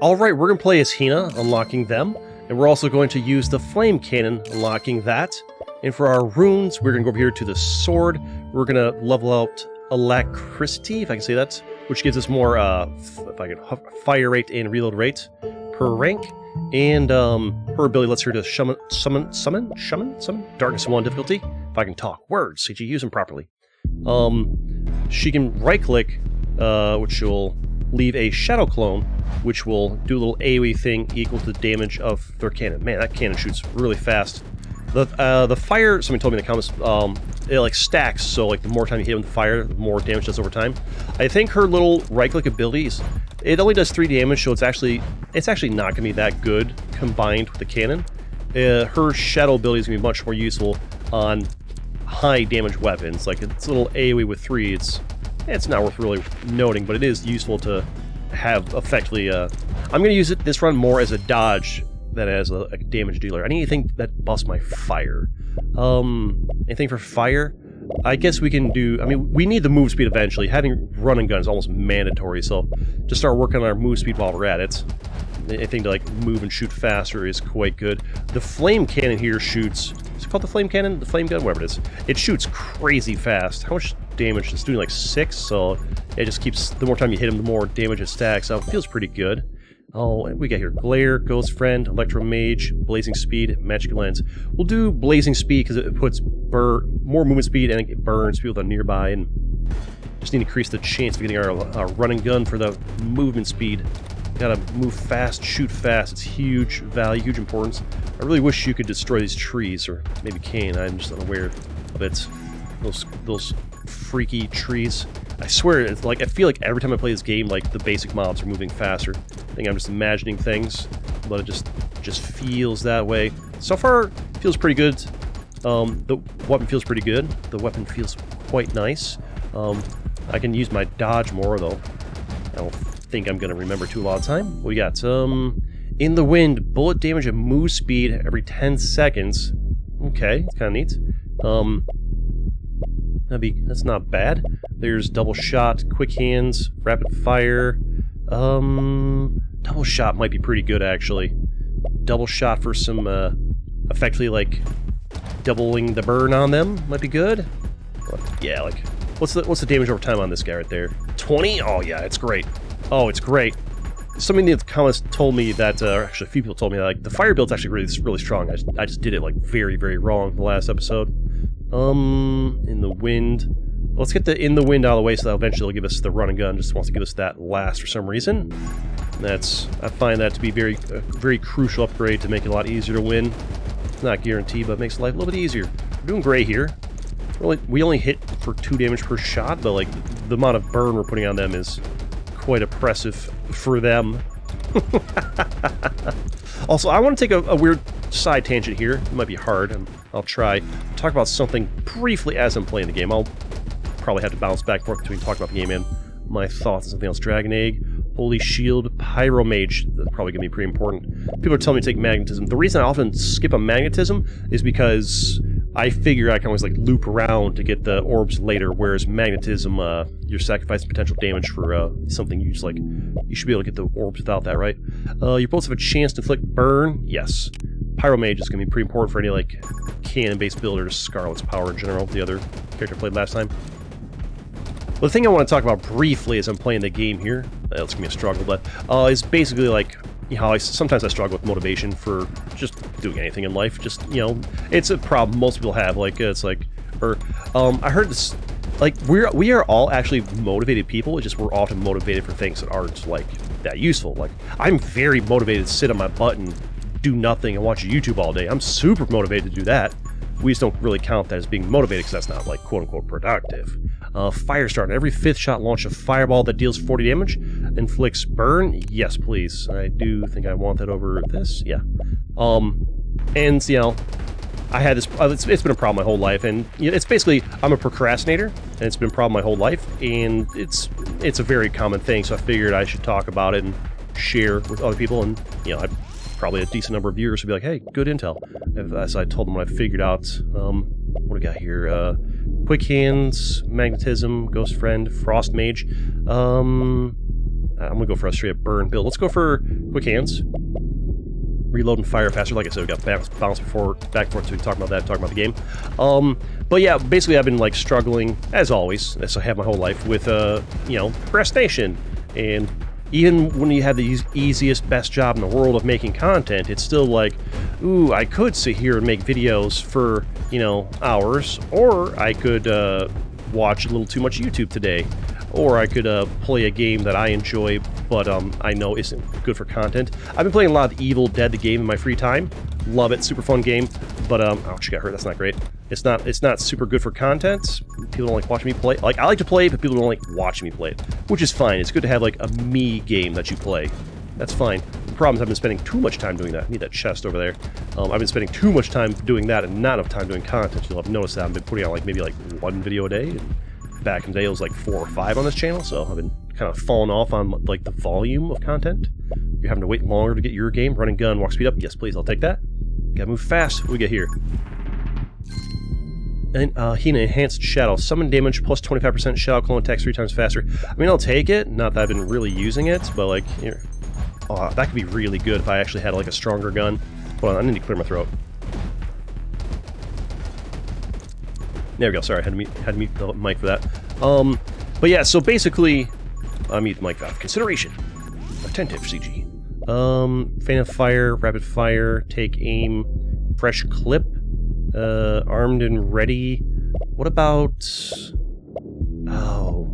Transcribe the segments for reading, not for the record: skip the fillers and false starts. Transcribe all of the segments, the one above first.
Alright, we're going to play as Hina, unlocking them, and we're also going to use the Flame Cannon, unlocking that. And for our runes, we're going to go over here to the Sword. We're going to level out Alacrity, if I can say that, which gives us more fire rate and reload rate per rank. And her ability lets her to summon Darkness 1 difficulty. If I can talk words, see if you use them properly. She can right-click, which will leave a Shadow Clone, which will do a little AoE thing equal to the damage of their cannon. Man, that cannon shoots really fast. The fire, somebody told me in the comments, it like stacks, so like the more time you hit with the fire, the more damage it does over time. I think her little right-click abilities, it only does 3 damage, so it's actually not going to be that good combined with the cannon. Her shadow ability is going to be much more useful on high damage weapons. Like it's a little AoE with 3, it's not worth really noting, but it is useful to have effectively. I'm going to use it this run more as a dodge than as a damage dealer. I need anything that busts my fire. Anything for fire? I guess we can do. I mean, we need the move speed eventually. Having run and gun is almost mandatory, so just start working on our move speed while we're at it. Anything to like move and shoot faster is quite good. The flame cannon here shoots. Is it called the flame cannon? The flame gun? Whatever it is. It shoots crazy fast. How much damage? It's doing like 6, so it just keeps. The more time you hit him, the more damage it stacks. So it feels pretty good. Oh, we got here Glare, Ghost Friend, Electro Mage, Blazing Speed, Magic Lens. We'll do Blazing Speed because it puts more movement speed and it burns people that are nearby, and just need to increase the chance of getting our run and gun for the movement speed. Gotta move fast, shoot fast. It's huge value, huge importance. I really wish you could destroy these trees, or maybe can. I'm just unaware of it. Those freaky trees. I swear, it's like I feel like every time I play this game, like the basic mobs are moving faster. I think I'm just imagining things, but it just feels that way. So far, feels pretty good. The weapon feels pretty good. The weapon feels quite nice. I can use my dodge more though. I don't think I'm gonna remember to a lot of time. What we got? In the wind, bullet damage at move speed every 10 seconds. Okay, it's kind of neat. That's not bad. There's double shot, quick hands, rapid fire. Double shot might be pretty good actually. Double shot for some effectively like doubling the burn on them might be good. Yeah, like what's the damage over time on this guy right there? 20? Oh yeah, it's great. Oh, it's great. Somebody in the comments told me that, actually a few people told me that like, the fire build's actually really strong. I just did it like very wrong the last episode. In the wind. Let's get the in the wind out of the way so that eventually will give us the run and gun. Just wants to give us that last for some reason. I find that to be a very crucial upgrade to make it a lot easier to win. It's not guaranteed, but it makes life a little bit easier. We're doing great here. We only hit for 2 damage per shot, but like the amount of burn we're putting on them is quite oppressive for them. Also, I want to take a weird side tangent here. It might be hard. I'll try. Talk about something briefly as I'm playing the game. I'll probably have to bounce back and forth between talking about the game and my thoughts on something else. Dragon Egg, Holy Shield, Pyro Mage. That's probably going to be pretty important. People are telling me to take Magnetism. The reason I often skip on Magnetism is because I figure I can always like loop around to get the orbs later, whereas Magnetism, you're sacrificing potential damage for something you just like. You should be able to get the orbs without that, right? You both have a chance to inflict burn. Yes. Pyro Mage is going to be pretty important for any like cannon-based build or just Scarlet's power in general, the other character I played last time. Well, the thing I want to talk about briefly as I'm playing the game here, it's going to be a struggle, but is basically like, you know, sometimes I struggle with motivation for just doing anything in life. Just, you know, it's a problem most people have. Like, it's like, I heard this, like, we are all actually motivated people. It's just we're often motivated for things that aren't, like, that useful. Like, I'm very motivated to sit on my butt and do nothing and watch YouTube all day. I'm super motivated to do that. We just don't really count that as being motivated because that's not, like, quote-unquote productive. Firestarter. Every 5th shot, launch a fireball that deals 40 damage. Inflicts burn. Yes, please. I do think I want that over this. Yeah. And, you know, I had this... it's been a problem my whole life, and you know, it's basically... I'm a procrastinator, and it's been a problem my whole life, and it's a very common thing, so I figured I should talk about it and share with other people, and, you know, probably a decent number of viewers would be like, hey, good intel. As I told them what I figured out. What do we got here? Quick Hands, Magnetism, Ghost Friend, Frost Mage. I'm gonna go for a straight up burn build. Let's go for quick hands. Reload and fire faster. Like I said, we got bounce before, back and forth, so we can talk about that, talk about the game. But yeah, basically I've been like struggling, as always, as I have my whole life, with, you know, procrastination. And even when you have the easiest, best job in the world of making content, it's still like, ooh, I could sit here and make videos for, you know, hours, or I could watch a little too much YouTube today. Or I could play a game that I enjoy, but I know isn't good for content. I've been playing a lot of Evil Dead, the game, in my free time. Love it, super fun game. But ouch, you got hurt. That's not great. It's not super good for content. People don't like watching me play. Like, I like to play, but people don't like watching me play it, which is fine. It's good to have like a me game that you play. That's fine. The problem is I've been spending too much time doing that. I need that chest over there. I've been spending too much time doing that and not enough time doing content. You'll have noticed that I've been putting out like maybe like 1 video a day. And back in the day, it was like 4 or 5 on this channel, so I've been kind of falling off on like the volume of content. You're having to wait longer to get your game. Running gun, walk speed up. Yes, please, I'll take that. Gotta move fast. What do we get here? And Hina, enhanced shadow. Summon damage plus 25% shadow clone attacks 3 times faster. I mean, I'll take it. Not that I've been really using it, but like, here. Oh, that could be really good if I actually had like a stronger gun. Hold on, I need to clear my throat. There we go. Sorry, I had to mute the mic for that. But yeah, so basically, I mute the mic valve. Consideration. Attentive CG. Fan of fire, rapid fire, take aim, fresh clip, armed and ready. What about... Oh...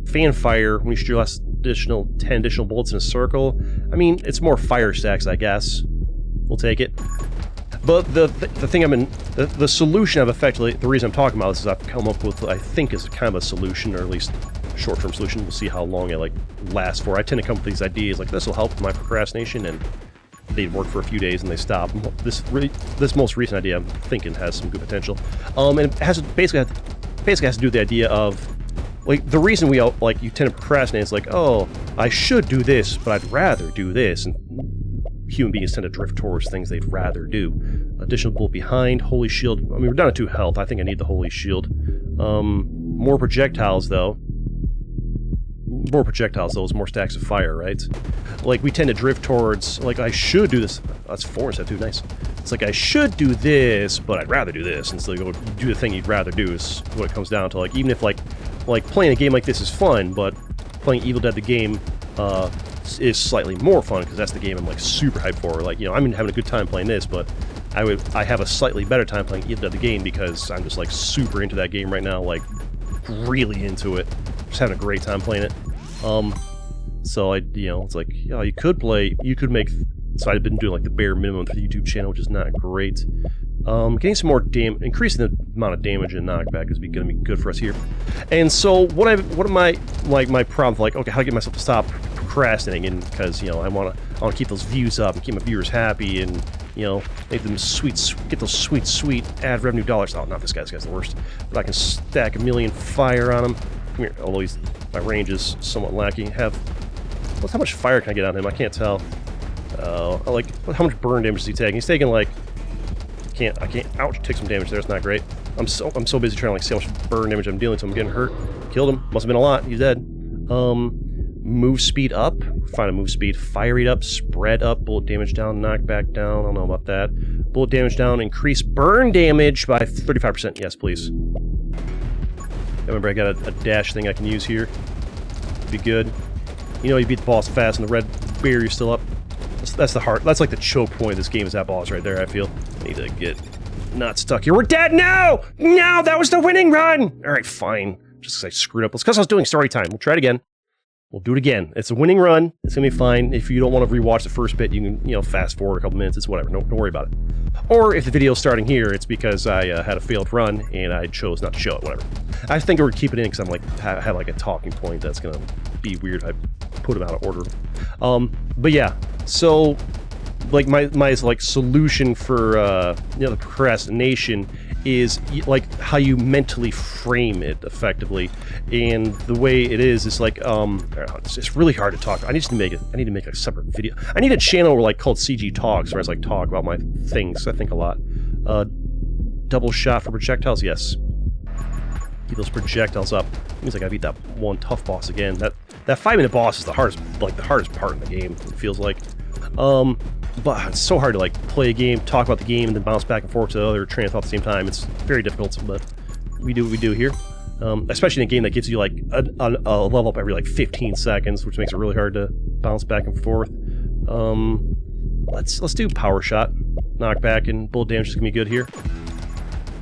Fan fire, when you shoot your last additional 10 additional bullets in a circle. I mean, it's more fire stacks, I guess. We'll take it. But the thing the solution I've effectively, the reason I'm talking about this is I've come up with what I think is kind of a solution, or at least short-term solution. We'll see how long it like lasts for. I tend to come up with these ideas like this will help with my procrastination, and they'd work for a few days and they stop. This most recent idea I'm thinking has some good potential. And it has basically has to do with the idea of like the reason we all, like you tend to procrastinate is like, oh, I should do this, but I'd rather do this. And human beings tend to drift towards things they'd rather do. Additional bullet behind, holy shield. I mean, we're down to 2 health. I think I need the holy shield. More projectiles, though. More projectiles, though, is more stacks of fire, right? Like, we tend to drift towards, like, I should do this. That's 4 instead, too. Nice. It's like, I should do this, but I'd rather do this. And so you go do the thing you'd rather do is what it comes down to. Like, even if, like playing a game like this is fun, but playing Evil Dead the game, is slightly more fun because that's the game I'm like super hyped for. Like, you know, I'm having a good time playing this, but I have a slightly better time playing Evil Dead the game because I'm just like super into that game right now, like really into it. Just having a great time playing it. So you know, it's like, yeah, you could make. So I've been doing like the bare minimum for the YouTube channel, which is not great. Getting some more damage, increasing the amount of damage and knockback is going to be good for us here. And so what am my problem? Like, okay, how to get myself to stop procrastinating? And because, you know, I want to keep those views up and keep my viewers happy, and you know, make them get those sweet ad revenue dollars. Oh, not this guy. This guy's the worst. But I can stack 1,000,000 fire on him. Come here. Although my range is somewhat lacking. How much fire can I get on him? I can't tell. Like, how much burn damage is he taking? He's taking like. I can't. Ouch! Take some damage there. It's not great. I'm so busy trying to like see how much burn damage I'm dealing to. I'm getting hurt. Killed him. Must have been a lot. He's dead. Move speed up. Find a move speed. Fire rate up. Spread up. Bullet damage down. Knockback down. I don't know about that. Bullet damage down. Increase burn damage by 35%. Yes, please. Remember, I got a dash thing I can use here. Be good. You know, you beat the boss fast, and the red barrier's still up. That's the heart. That's like the choke point of this game is that boss right there, I feel. I need to get not stuck here. We're dead! No! No! That was the winning run! Alright, fine. Just because I screwed up. It's because I was doing story time. We'll try it again. We'll do it again. It's a winning run. It's going to be fine. If you don't want to rewatch the first bit, you can, you know, fast forward a couple minutes. It's whatever. Don't worry about it. Or if the video's starting here, it's because I had a failed run and I chose not to show it. Whatever. I think we're keeping it in because I'm like have like a talking point that's going to be weird if I put them out of order. But yeah. So, like my like solution for you know, the procrastination is like how you mentally frame it effectively, and the way it is like it's really hard to talk. I need to make a separate video. I need a channel where like called CG Talks, where I just like talk about my things. I think a lot. Double shot for projectiles, yes. Keep those projectiles up. Means like I beat that one tough boss again. That 5-minute boss is the hardest part in the game, it feels like. But it's so hard to like play a game, talk about the game, and then bounce back and forth to the other train of thought at the same time. It's very difficult, but we do what we do here. Especially in a game that gives you like a level up every like 15 seconds, which makes it really hard to bounce back and forth. Let's do power shot, knockback, and bullet damage is gonna be good here.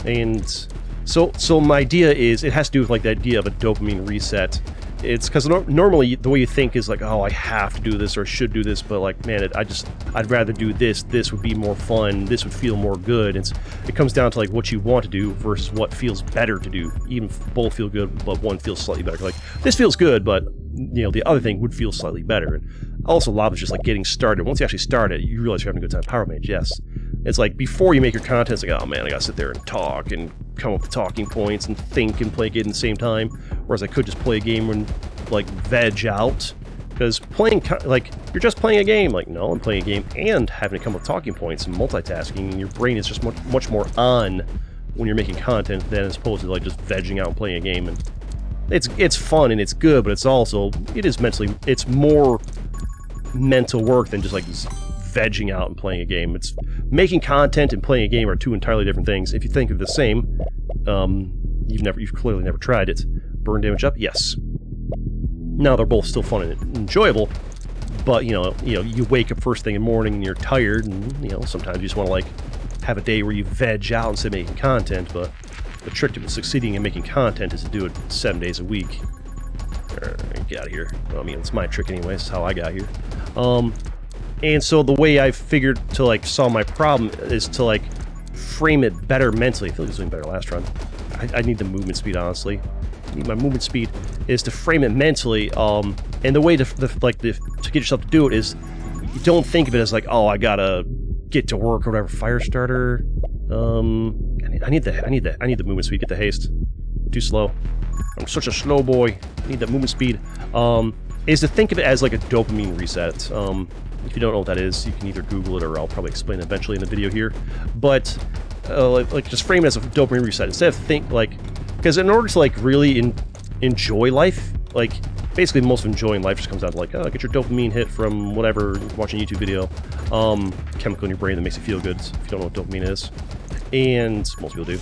And so my idea is it has to do with like the idea of a dopamine reset. It's because normally the way you think is like, oh, I have to do this or should do this, but like, man, I'd rather do this. This would be more fun. This would feel more good. It comes down to like what you want to do versus what feels better to do. Even if both feel good, but one feels slightly better. Like this feels good, but you know the other thing would feel slightly better. And also, a lot of it's just like getting started. Once you actually start it, you realize you're having a good time. Power Mage, yes. It's like before you make your content, it's like, oh man, I gotta sit there and talk and come up with talking points and think and play a game at the same time. Whereas I could just play a game and like veg out. Because playing, like, you're just playing a game. Like, no, I'm playing a game and having to come up with talking points and multitasking, and your brain is just much more on when you're making content than as opposed to like just vegging out and playing a game. And it's fun and it's good, but it's more mental work than just like vegging out and playing a game. It's making content and playing a game are two entirely different things. If you think of the same, you've clearly never tried it. Burn damage up, yes. Now they're both still fun and enjoyable, but you wake up first thing in the morning and you're tired, and sometimes you just want to like have a day where you veg out instead of making content. But the trick to succeeding in making content is to do it 7 days a week. Get out of here. Well, I mean, it's my trick anyway. It's how I got here. And so the way I figured to like solve my problem is to like frame it better mentally. I feel like I was doing better last run. I need the movement speed, honestly. My movement speed is to frame it mentally. And the way to get yourself to do it is you don't think of it as like, oh, I gotta get to work or whatever. Fire starter. I need the movement speed. Get the haste. Too slow. I'm such a slow boy. I need that movement speed. Is to think of it as like a dopamine reset. If you don't know what that is, you can either Google it or I'll probably explain it eventually in the video here. But like just frame it as a dopamine reset instead of because in order to like really enjoy life, like basically most of enjoying life just comes down to like, oh, get your dopamine hit from whatever, watching a YouTube video, chemical in your brain that makes you feel good. If you don't know what dopamine is, and most people do,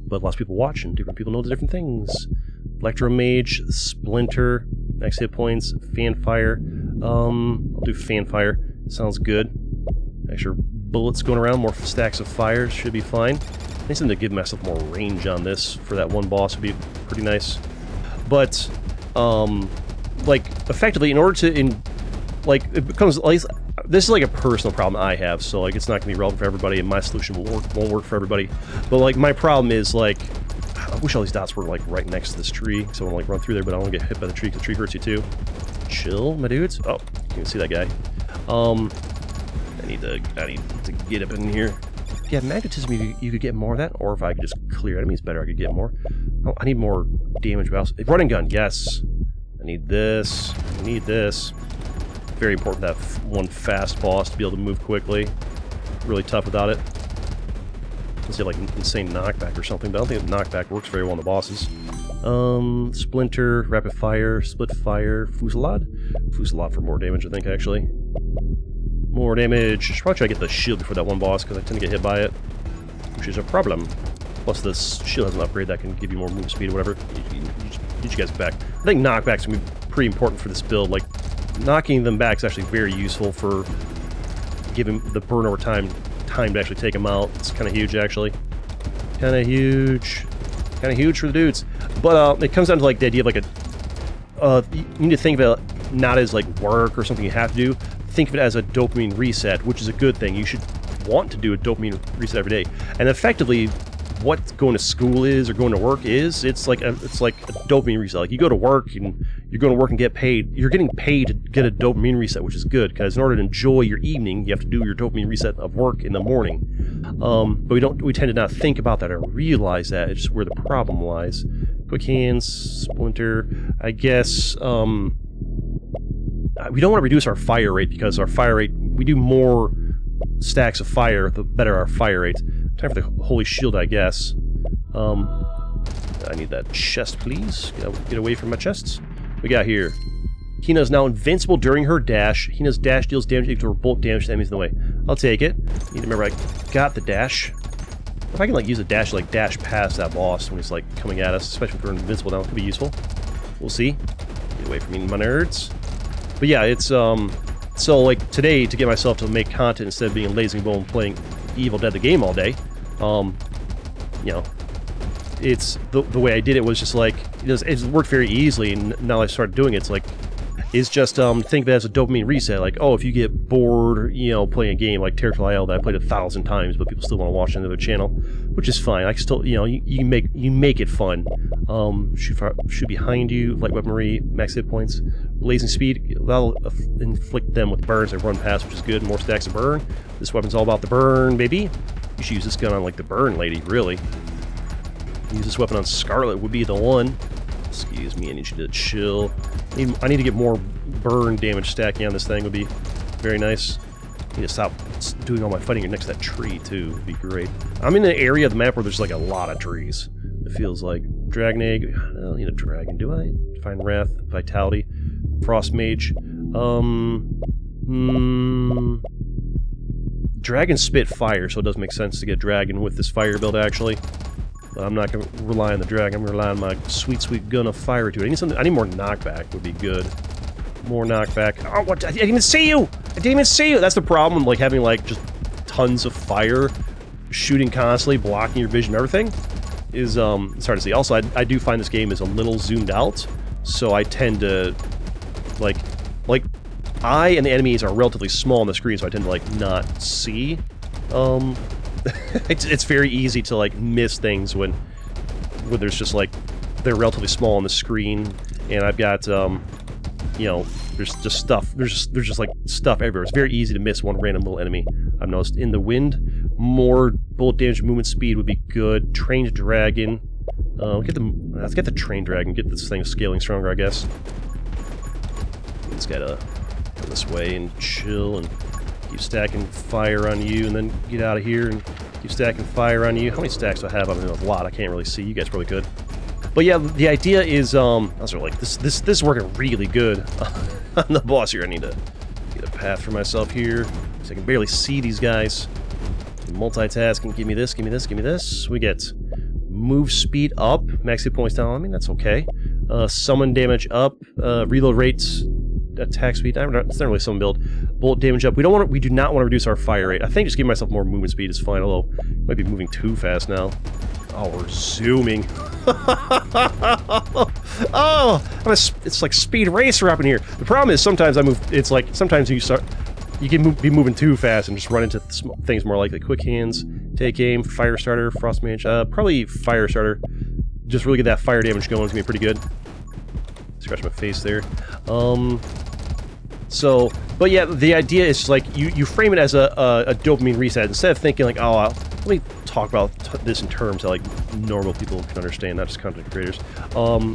but lots of people watch and different people know the different things. Electromage, Splinter, max hit points, Fanfire. I'll do Fanfire. Sounds good. Extra bullets going around, more stacks of fires should be fine. I need something to give myself more range on this for that one boss would be pretty nice. But, like, effectively, in order to, it becomes, like, this is like a personal problem I have, so, like, it's not going to be relevant for everybody, and my solution won't work for everybody. But, like, my problem is, like, I wish all these dots were, like, right next to this tree, so I want to, like, run through there, but I don't want to get hit by the tree, because the tree hurts you, too. Chill, my dudes. Oh, you can see that guy. I need to get up in here. Yeah, magnetism, you could get more of that, or if I could just clear enemies better, I could get more. Oh, I need more damage bounce. Running gun, yes. I need this. I need this. Very important to have one fast boss to be able to move quickly. Really tough without it. Let's say like insane knockback or something, but I don't think knockback works very well on the bosses. Splinter, rapid fire, split fire, fusillade. Fusillade for more damage, I think, actually. More damage. Should probably try to get the shield before that one boss, because I tend to get hit by it, which is a problem. Plus, this shield has an upgrade that can give you more move speed or whatever. Get you guys back. I think knockback's going to be pretty important for this build. Like, knocking them back is actually very useful for giving the burn over time to actually take them out. It's kind of huge, actually. Kind of huge. Kind of huge for the dudes. But it comes down to like the idea of like you need to think of it not as like work or something you have to do. Think of it as a dopamine reset, which is a good thing. You should want to do a dopamine reset every day. And effectively, what going to school is or going to work is, it's like a dopamine reset. Like you go to work and you're going to work and get paid. You're getting paid to get a dopamine reset, which is good, because in order to enjoy your evening, you have to do your dopamine reset of work in the morning. But we tend to not think about that or realize that. It's just where the problem lies. Quick hands, Splinter. I guess we don't want to reduce our fire rate, because our fire rate, we do more stacks of fire, the better our fire rate. Time for the holy shield, I guess. I need that chest, please. Get away from my chests. We We got here. Hina is now invincible during her dash. Hina's dash deals damage equal to her bulk damage to enemies in the way. I'll take it. Need to remember I got the dash. If I can like use a dash to like dash past that boss when he's like coming at us, especially if we're invincible now, it could be useful. We'll see. Get away from me, my nerds. But yeah, it's so like today to get myself to make content instead of being lazy bone playing Evil Dead the game all day, you know, it's the way I did it was just like it worked very easily, and now I started doing it. It's like is just think of it as a dopamine reset. Like, oh, if you get bored, you know, playing a game like Territorial IL that I played 1,000 times, but people still want to watch another channel, which is fine. I can still, you know, you make it fun. Shoot behind you, light weaponry, max hit points, blazing speed. That'll inflict them with burns that run past, which is good. More stacks of burn. This weapon's all about the burn, baby. You should use this gun on like the burn lady, really. Use this weapon on Scarlet would be the one. Excuse me, I need you to chill. I need to get more burn damage stacking on this thing. Would be very nice. I need to stop doing all my fighting next to that tree too. Would be great. I'm in an area of the map where there's like a lot of trees. It feels like Dragon Egg. I don't need a dragon, do I? Find Wrath, Vitality, Frost Mage. Dragon spit fire, so it does make sense to get dragon with this fire build actually. I'm not going to rely on the dragon. I'm going to rely on my sweet, sweet gun of fire to it. I need something. I need more knockback. Would be good. More knockback. Oh, what? I didn't even see you. I didn't even see you. That's the problem. Like having like just tons of fire shooting constantly, blocking your vision, and everything is it's hard to see. Also, I do find this game is a little zoomed out, so I tend to like I and the enemies are relatively small on the screen, so I tend to like not see. It's very easy to like miss things when there's just like they're relatively small on the screen, and I've got you know, there's just stuff. There's just like stuff everywhere. It's very easy to miss one random little enemy. I've noticed. In the wind, more bullet damage, movement speed would be good. Trained dragon. Let's get the trained dragon. Get this thing scaling stronger, I guess. It's gotta go this way and chill and keep stacking fire on you, and then get out of here and keep stacking fire on you. How many stacks do I have? I mean, a lot. I can't really see. You guys probably could. But yeah, the idea is, I was like, this is working really good on the boss here. I need to get a path for myself here, so I can barely see these guys. Multitasking. Give me this. Give me this. Give me this. We get move speed up, max hit points down. I mean, that's okay. Summon damage up, reload rates. Attack speed. It's not really summon build. Bullet damage up. We do not want to reduce our fire rate. I think just giving myself more movement speed is fine. Although I might be moving too fast now. Oh, we're zooming. Oh, it's like Speed Racer up in here. The problem is sometimes I move. It's like sometimes you can be moving too fast and just run into things more likely. Quick hands, take aim, fire starter, frost mage. Probably fire starter. Just really get that fire damage going. It's gonna be pretty good. Scratch my face there. So, but yeah, the idea is like you frame it as a dopamine reset instead of thinking like, oh, let me talk about this in terms that like normal people can understand, not just content creators.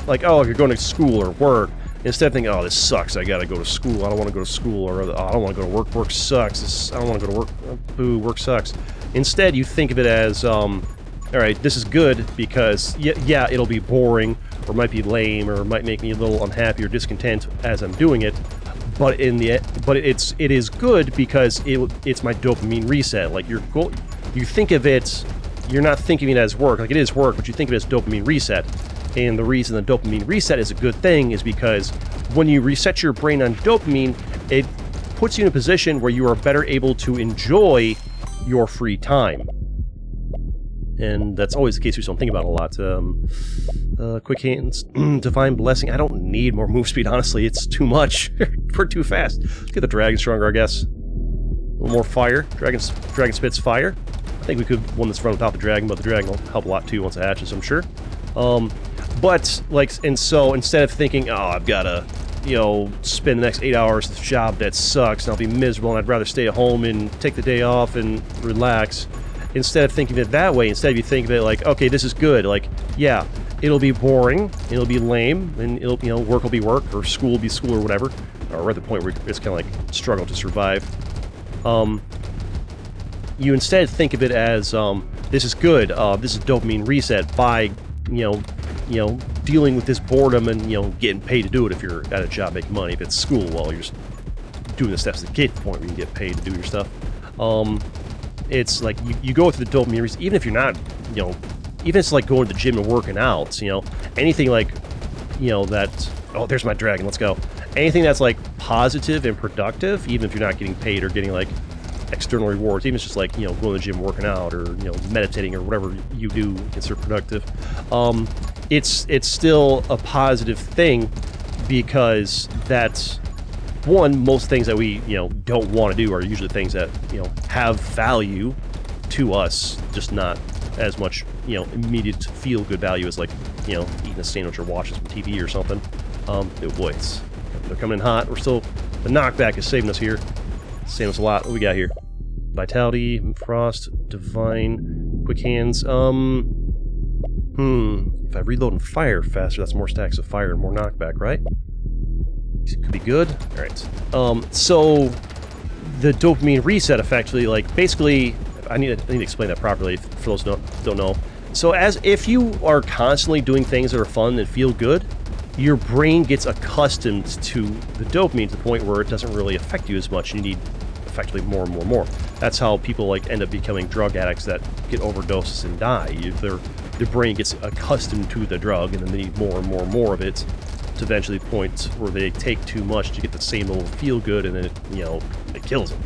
Like, oh, you're going to school or work. Instead of thinking, oh, this sucks, I gotta go to school, I don't want to go to school, or oh, I don't want to go to work, work sucks, I don't want to go to work, boo, work sucks. Instead, you think of it as, alright, this is good because, yeah, it'll be boring, or might be lame, or might make me a little unhappy or discontent as I'm doing it, but it is good because it's my dopamine reset. Like, you think of it, you're not thinking of it as work, like it is work, but you think of it as dopamine reset. And the reason the dopamine reset is a good thing is because when you reset your brain on dopamine, it puts you in a position where you are better able to enjoy your free time. And that's always the case, we don't think about it a lot. Quick hands, divine blessing. I don't need more move speed, honestly. It's too much. We're too fast. Let's get the dragon stronger, I guess. A little more fire. Dragon spits fire. I think we could win this run without the dragon, but the dragon will help a lot too once it hatches, I'm sure. But, like, and so instead of thinking, oh, I've got to, you know, spend the next 8 hours at this job that sucks and I'll be miserable and I'd rather stay at home and take the day off and relax, instead of thinking of it that way, instead you think of it like, okay, this is good, like, yeah, it'll be boring, it'll be lame, and it'll, you know, work will be work, or school will be school, or whatever, or we're at the point where it's kind of like struggle to survive. You instead think of it as, this is good, this is dopamine reset by, you know, dealing with this boredom and, you know, getting paid to do it if you're at a job making money. If it's school, well, you're just doing the steps to get to the point where you can get paid to do your stuff. It's like you go through the dopamine, even if you're not, you know, even if it's like going to the gym and working out, you know, anything like, you know, that, oh, there's my dragon, let's go. Anything that's like positive and productive, even if you're not getting paid or getting like external rewards, even if it's just like, you know, going to the gym, working out, or, you know, meditating or whatever you do consider productive, it's still a positive thing, because that's one, most things that we, you know, don't want to do are usually things that, you know, have value to us, just not as much, you know, immediate feel good value as, like, you know, eating a sandwich or watching some TV or something. Oh boy, they're coming in hot. We're still, the knockback is saving us here. Saving us a lot. What do we got here? Vitality, Frost, Divine, Quick Hands. If I reload and fire faster, that's more stacks of fire and more knockback, right? Could be good. Alright. So the dopamine reset effectively, like, basically, I need to explain that properly for those who don't know. So as if you are constantly doing things that are fun and feel good, your brain gets accustomed to the dopamine to the point where it doesn't really affect you as much, and you need effectively more and more and more. That's how people, like, end up becoming drug addicts that get overdoses and die. Their brain gets accustomed to the drug, and then they need more and more and more of it, to eventually the point where they take too much to get the same level of feel good, and then it, you know, it kills them.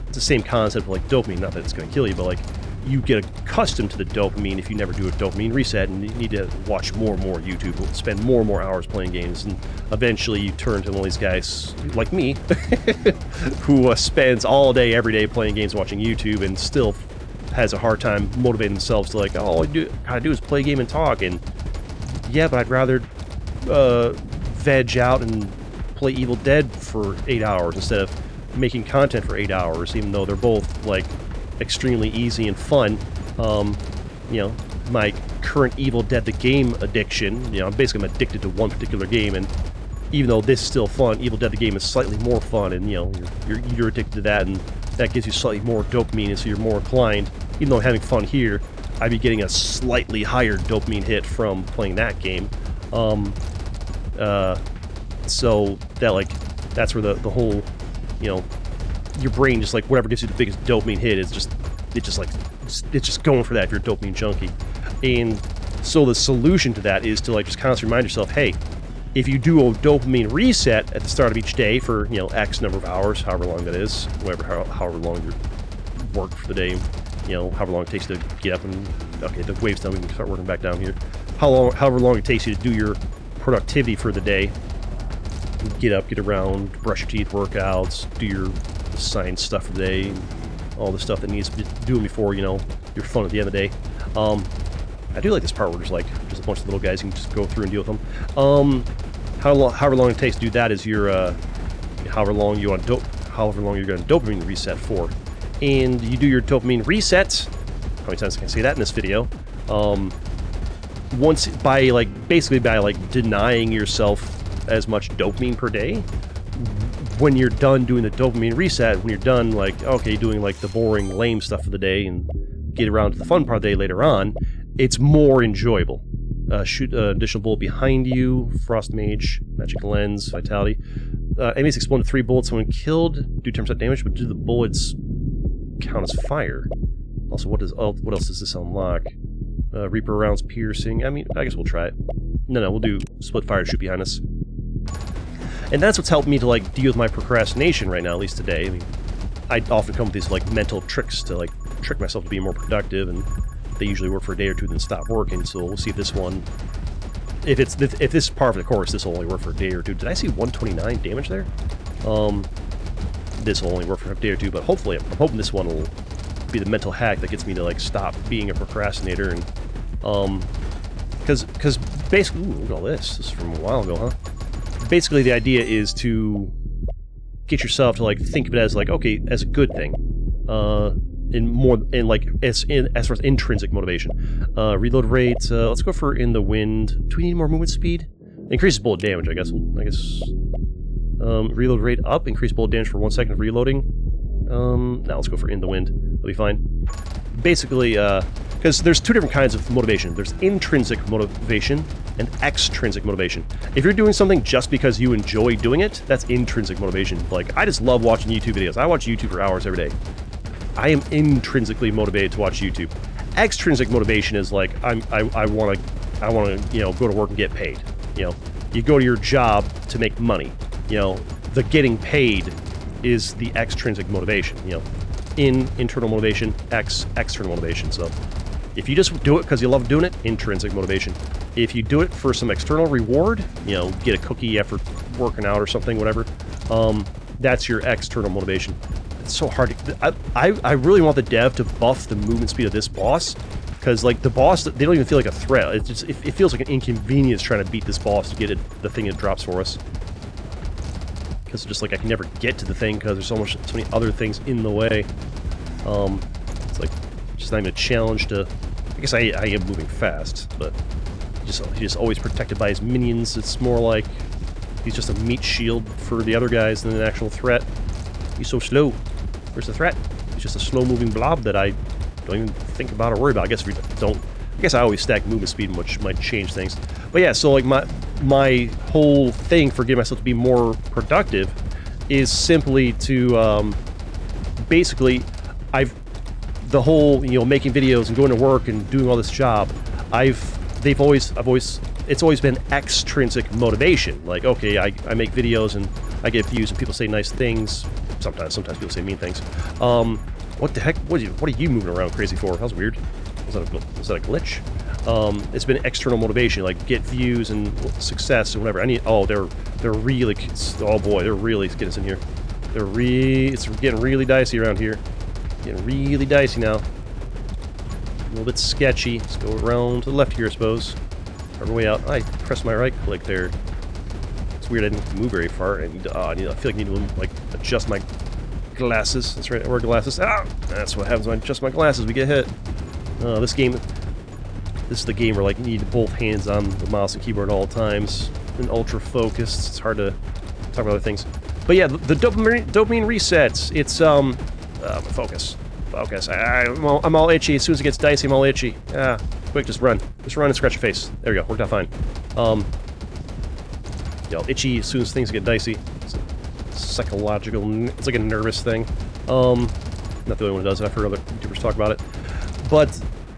It's the same concept of, like, dopamine, not that it's going to kill you, but, like, you get accustomed to the dopamine if you never do a dopamine reset, and you need to watch more and more YouTube, spend more and more hours playing games, and eventually you turn to one of these guys like me who spends all day, every day playing games, watching YouTube, and still has a hard time motivating themselves to, like, oh, all I gotta do is play a game and talk, and yeah, but I'd rather veg out and play Evil Dead for 8 hours instead of making content for 8 hours, even though they're both, like, extremely easy and fun. You know, my current Evil Dead the game addiction, you know, I'm addicted to one particular game, and even though this is still fun, Evil Dead the game is slightly more fun, and, you know, you're addicted to that, and that gives you slightly more dopamine, and so you're more inclined, even though I'm having fun here, I'd be getting a slightly higher dopamine hit from playing that game. So that, like, that's where the whole, you know, your brain just, like, whatever gives you the biggest dopamine hit is just, it's just going for that if you're a dopamine junkie. And so the solution to that is to, like, just constantly remind yourself, hey, if you do a dopamine reset at the start of each day for, you know, X number of hours, however long that is, however long you work for the day, you know, however long it takes to get up and, okay, the wave's done, we can start working back down here. However long it takes you to do your productivity for the day, get up, get around, brush your teeth, workouts, do your science stuff for the day, and all the stuff that needs to be doing before, you know, your fun at the end of the day. I do like this part where there's, like, just a bunch of little guys, you can just go through and deal with them. However long it takes to do that is your, however long you're going to dopamine reset for. And you do your dopamine reset, how many times I can say that in this video, once basically by denying yourself as much dopamine per day. When you're done doing the dopamine reset, when you're done, like, okay, doing, like, the boring, lame stuff of the day and get around to the fun part of the day later on, it's more enjoyable. Shoot an additional bullet behind you, Frost Mage, Magic Lens, Vitality. Enemies explode into 3 bullets when killed, do 10% damage, but do the bullets count as fire? Also, what else does this unlock? Reaper rounds piercing. I mean, I guess we'll try it. No, we'll do split fire, shoot behind us. And that's what's helped me to, like, deal with my procrastination right now, at least today. I mean, I often come with these, like, mental tricks to, like, trick myself to be more productive, and they usually work for a day or two, then stop working. So we'll see if this one, if this is par for the course, this will only work for a day or two. Did I see 129 damage there? This will only work for a day or two, but hopefully, I'm hoping this one will be the mental hack that gets me to, like, stop being a procrastinator. And because basically, ooh, look at all this. This is from a while ago, huh? Basically, the idea is to get yourself to, like, think of it as, like, okay, as a good thing, as far as intrinsic motivation. Reload rate. Let's go for In the Wind. Do we need more movement speed? Increases bullet damage, I guess. Reload rate up. Increase bullet damage for 1 second of reloading. Now let's go for In the Wind. It'll be fine. Basically, because there's two different kinds of motivation. There's intrinsic motivation and extrinsic motivation. If you're doing something just because you enjoy doing it, that's intrinsic motivation. Like, I just love watching YouTube videos. I watch YouTube for hours every day. I am intrinsically motivated to watch YouTube. Extrinsic motivation is like, I want to, you know, go to work and get paid. You know, you go to your job to make money. You know, the getting paid is the extrinsic motivation. You know, internal motivation, external motivation. So if you just do it because you love doing it, intrinsic motivation. If you do it for some external reward, you know, get a cookie after working out or something, whatever, that's your external motivation. It's so hard to... I really want the dev to buff the movement speed of this boss, because, like, the boss, they don't even feel like a threat. It's just, it feels like an inconvenience trying to beat this boss to get the thing it drops for us. Because just, like, I can never get to the thing because there's so many other things in the way. It's like, just not even a challenge to... I guess I am moving fast, but he's just always protected by his minions. It's more like he's just a meat shield for the other guys than an actual threat. He's so slow. Where's the threat? He's just a slow-moving blob that I don't even think about or worry about. I guess if you don't... I guess I always stack movement speed, which might change things. But yeah, so like my whole thing for getting myself to be more productive is simply to basically the whole, you know, making videos and going to work and doing all this job, it's always been extrinsic motivation. Like, okay, I make videos and I get views and people say nice things. Sometimes people say mean things. What the heck? What are you moving around crazy for? That was weird. Was that a glitch? It's been external motivation, like get views and success and whatever. They're really, oh boy, they're really getting us in here. It's getting really dicey around here. Getting really dicey now. A little bit sketchy. Let's go around to the left here, I suppose. Our way out. I pressed my right click there. It's weird. I didn't move very far. I feel like I need to like adjust my glasses. That's right. I wear glasses. Ah, that's what happens when I adjust my glasses. We get hit. This is the game where like you need both hands on the mouse and keyboard at all times. And ultra focused. It's hard to talk about other things. But yeah, the dopamine resets. It's focus. I'm all itchy. As soon as it gets dicey, I'm all itchy. Ah, quick, just run. Just run and scratch your face. There we go. Worked out fine. Yeah, itchy as soon as things get dicey. It's a psychological. It's like a nervous thing. Not the only one who does it. I've heard other YouTubers talk about it. But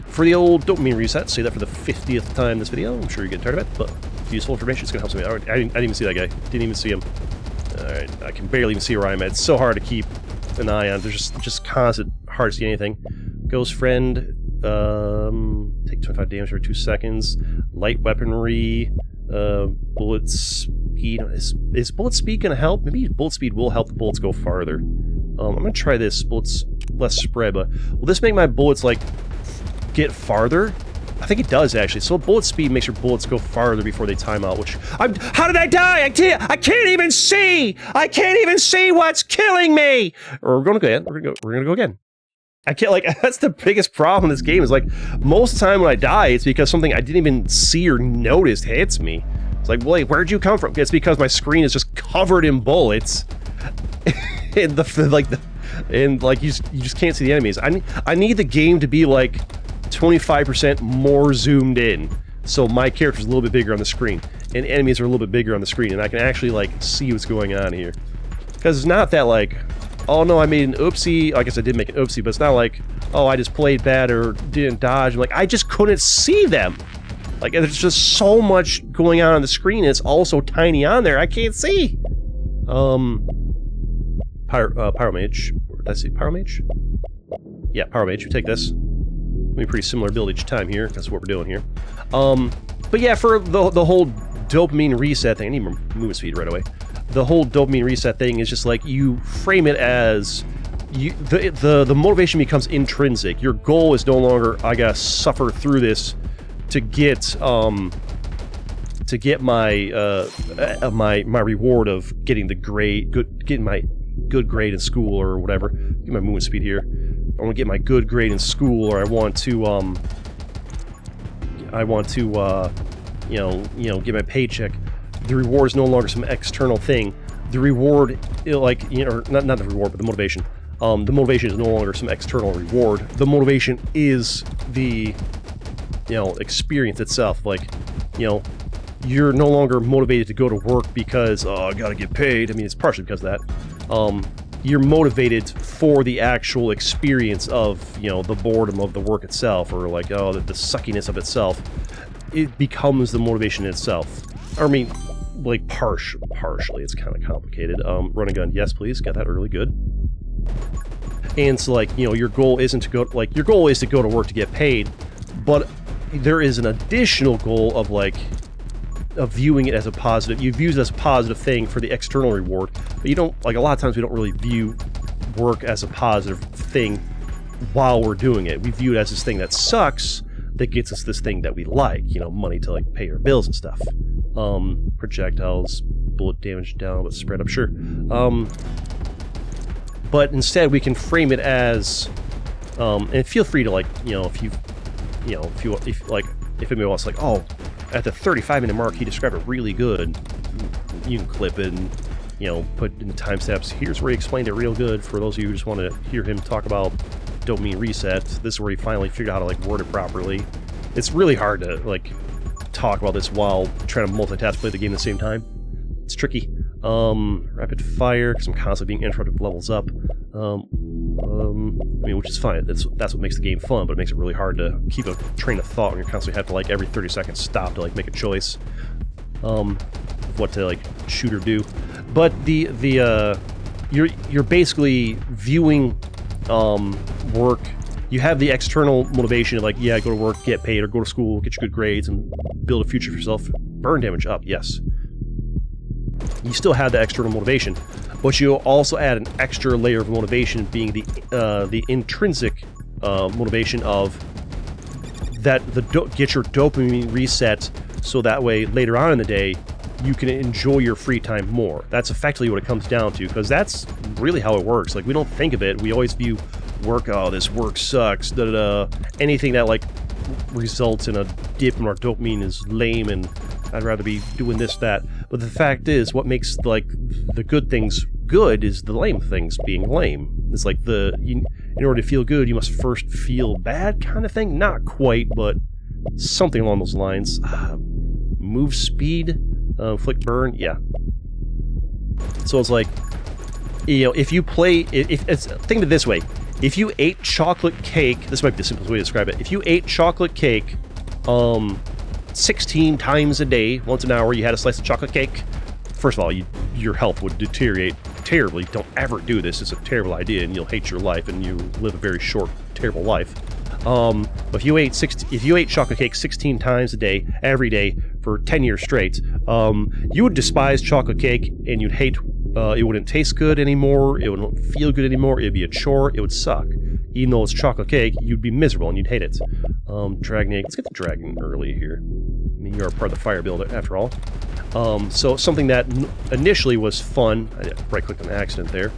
for the old dopamine reset, say that for the 50th time in this video. I'm sure you're getting tired of it, but useful information. It's gonna help me. I didn't even see that guy. Didn't even see him. Alright, I can barely even see where I'm at. It's so hard to keep an eye on. There's just constant, hard to see anything. Ghost friend, take 25 damage for 2 seconds. Light weaponry, bullet speed. Is bullet speed gonna help? Maybe bullet speed will help the bullets go farther. I'm gonna try this. Bullets less spread, but will this make my bullets like get farther? I think it does actually. So bullet speed makes your bullets go farther before they time out. Which how did I die? I can't even see. I can't even see what's killing me. Or we're gonna go again. We're gonna go again. I can't, like, that's the biggest problem in this game is like most of the time when I die, it's because something I didn't even see or notice hits me. It's like, wait, where'd you come from? It's because my screen is just covered in bullets. And you just can't see the enemies. I need the game to be like 25% more zoomed in, so my character's a little bit bigger on the screen, and enemies are a little bit bigger on the screen, and I can actually like see what's going on here. Because it's not that like, oh no, I made an oopsie. I guess I did make an oopsie, but it's not like, oh, I just played bad or didn't dodge. Like, I just couldn't see them. Like, there's just so much going on the screen, and it's all so tiny on there, I can't see. Pyromage. Did I say Pyromage? Yeah, Pyromage. We take this. Be pretty similar build each time here. That's what we're doing here. But yeah, for the whole dopamine reset thing, I need more movement speed right away. The whole dopamine reset thing is just like you frame it as the motivation becomes intrinsic. Your goal is no longer I gotta suffer through this to get my my reward of getting the getting my good grade in school or whatever. Get my movement speed here. I want to get my good grade in school, or I want to get my paycheck. The reward is no longer some external thing. The reward, like, you know, not the reward, but the motivation. The motivation is no longer some external reward. The motivation is the, experience itself. Like, you're no longer motivated to go to work because, oh, I gotta get paid. I mean, it's partially because of that. You're motivated for the actual experience of, the boredom of the work itself, or like, oh, the suckiness of itself. It becomes the motivation itself. I mean, like, partially. It's kind of complicated. Run and gun, yes, please. Got that really good. And so, like, your goal isn't to go, like, your goal is to go to work to get paid, but there is an additional goal of, like, of viewing it as a positive. You view it as a positive thing for the external reward, but you don't, like, a lot of times we don't really view work as a positive thing while we're doing it. We view it as this thing that sucks that gets us this thing that we like, money to, like, pay our bills and stuff. Projectiles, bullet damage down, but spread up, sure. But instead we can frame it as, and feel free to, like, if anybody wants, like, oh, at the 35-minute mark he described it really good, you can clip it and, put in the time steps. Here's where he explained it real good. For those of you who just want to hear him talk about dopamine reset, this is where he finally figured out how to, like, word it properly. It's really hard to, like, talk about this while trying to multitask play the game at the same time. It's tricky. Rapid fire, because I'm constantly being interrupted with levels up. I mean, which is fine. That's what makes the game fun, but it makes it really hard to keep a train of thought when you're constantly have to, like, every 30 seconds stop to, like, make a choice. What to, like, shoot or do. But you're basically viewing work. You have the external motivation of, like, yeah, go to work, get paid, or go to school, get your good grades, and build a future for yourself. Burn damage up, yes. You still have the external motivation, but you also add an extra layer of motivation, being the intrinsic motivation of that get your dopamine reset, so that way later on in the day you can enjoy your free time more. That's effectively what it comes down to, because that's really how it works. Like, we don't think of it. We always view work, oh, this work sucks, da-da-da. Anything that, like, results in a dip in our dopamine is lame, and I'd rather be doing this, that. But the fact is, what makes, like, the good things good is the lame things being lame. It's like in order to feel good, you must first feel bad kind of thing. Not quite, but something along those lines. Move speed, flick burn, yeah. So it's like, if you play, think of it this way. If you ate chocolate cake, this might be the simplest way to describe it. If you ate chocolate cake 16 times a day, once an hour you had a slice of chocolate cake, first of all, your health would deteriorate terribly. Don't ever do this. It's a terrible idea, and you'll hate your life, and you live a very short, terrible life. But if you ate chocolate cake 16 times a day, every day, for 10 years straight, you would despise chocolate cake, and you'd hate. It wouldn't taste good anymore. It wouldn't feel good anymore. It'd be a chore. It would suck. Even though it's chocolate cake, you'd be miserable and you'd hate it. Dragon egg. Let's get the dragon early here. I mean, you're a part of the fire build after all. So something that initially was fun. I right-clicked on accident there.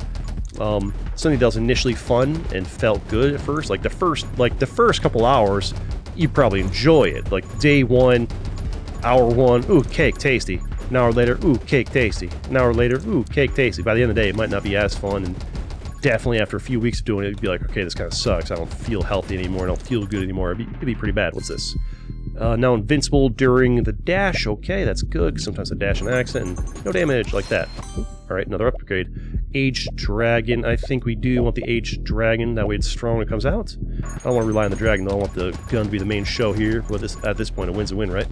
Something that was initially fun and felt good at first. Like the first couple hours, you probably enjoy it. Like day one, hour one, ooh, cake, tasty. An hour later, ooh, cake, tasty. An hour later, ooh, cake, tasty. By the end of the day, it might not be as fun, and definitely after a few weeks of doing it, it'd be like, okay, this kind of sucks. I don't feel healthy anymore. I don't feel good anymore. It'd be pretty bad. What's this? Now invincible during the dash. Okay, that's good. Sometimes I dash an accident and no damage like that. Alright, another upgrade. Aged Dragon. I think we do want the Aged Dragon. That way it's strong when it comes out. I don't want to rely on the dragon, though. I want the gun to be the main show here. But at this point, a win's a win, right?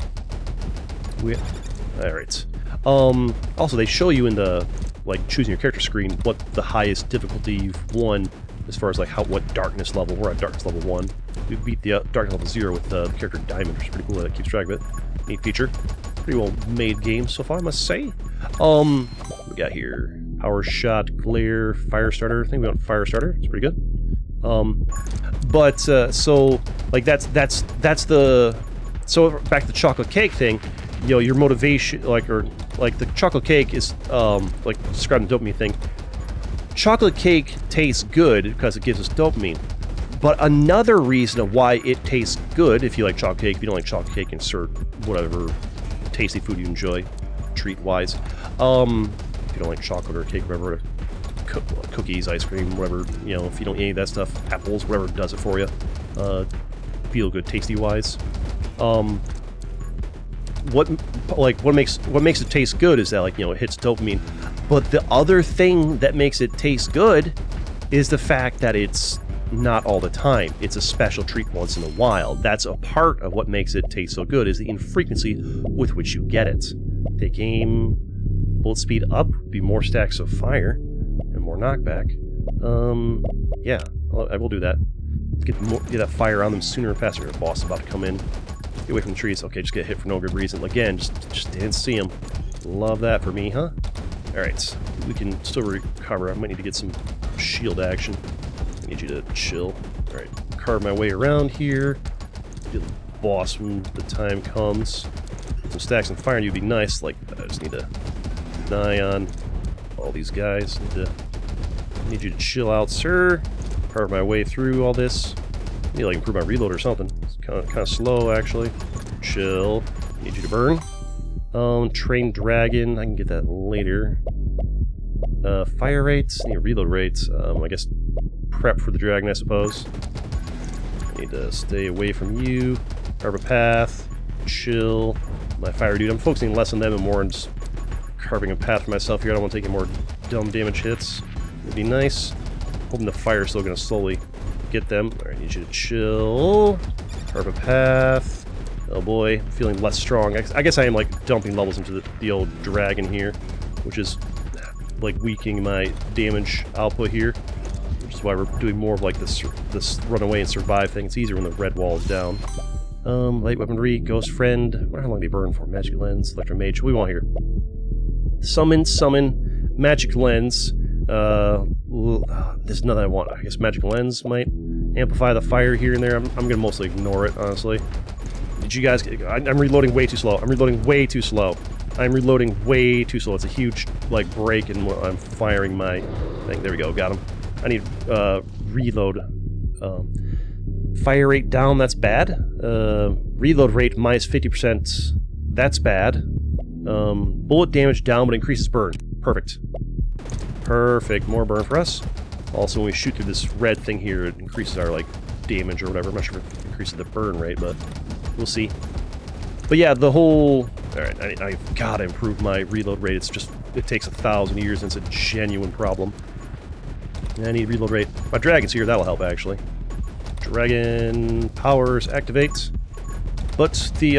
Alright. Also, they show you in the, like, choosing your character screen what the highest difficulty you've won as far as, like, what darkness level. We're at darkness level 1. We beat the darkness level 0 with the character Diamond, which is pretty cool. That keeps track of it. Neat feature. Pretty well made game so far, I must say. What we got here? Power Shot, Glare, Fire Starter. I think we want Fire Starter. It's pretty good. So, like, that's the... So, back to the chocolate cake thing, your motivation, like the chocolate cake is, like describing the dopamine thing. Chocolate cake tastes good because it gives us dopamine. But another reason of why it tastes good, if you like chocolate cake, if you don't like chocolate cake, insert whatever tasty food you enjoy, treat-wise. If you don't like chocolate or cake, whatever to cookies, ice cream, whatever, you know, if you don't eat any of that stuff, apples, whatever does it for you. Feel good, tasty wise. What makes it taste good is that, like, you know, it hits dopamine. But the other thing that makes it taste good is the fact that it's not all the time. It's a special treat once in a while. That's a part of what makes it taste so good, is the infrequency with which you get it. Take aim, bullet speed up, be more stacks of fire, and more knockback. Yeah, I will do that. Get that fire on them sooner or faster. The boss is about to come in. Get away from the trees. Okay, just get hit for no good reason. Again, just didn't see him. Love that for me, huh? Alright, we can still recover. I might need to get some shield action. I need you to chill. Alright, carve my way around here. Get the boss when the time comes. Some stacks and fire, and you'd be nice. Like, I just need to keep an eye on all these guys. Need you to chill out, sir. Carve my way through all this. I need to, like, improve my reload or something. It's kind of slow, actually. Chill. Need you to burn. Train dragon. I can get that later. Fire rates. Need reload rates. I guess prep for the dragon, I suppose. I need to stay away from you. Carve a path. Chill. My fire dude. I'm focusing less on them and more on just carving a path for myself here. I don't want to take any more dumb damage hits. It'd be nice. Hoping the fire's still going to slowly get them. Alright, I need you to chill. Carve a path. Oh boy, I'm feeling less strong. I guess I am, like, dumping levels into the old dragon here, which is, like, weakening my damage output here. Which is why we're doing more of, like, this runaway and survive thing. It's easier when the red wall is down. Light weaponry, ghost friend. I wonder how long they burn for. Magic lens, electro mage. What do we want here? Summon, magic lens. There's nothing I want. I guess magic lens might amplify the fire here and there. I'm gonna mostly ignore it, honestly. Did you guys... I'm reloading way too slow. I'm reloading way too slow. It's a huge, like, break in what I'm firing my thing. There we go. Got him. I need reload. Fire rate down. That's bad. Reload rate minus 50%. That's bad. Bullet damage down, but increases burn. Perfect. Perfect. More burn for us. Also, when we shoot through this red thing here, it increases our, like, damage or whatever. I'm not sure if it increases the burn rate, but we'll see. But yeah, the whole... Alright, I've got to improve my reload rate. It's just... It takes 1,000 years, and it's a genuine problem. I need reload rate. My dragon's here. That'll help, actually. Dragon powers activate. But the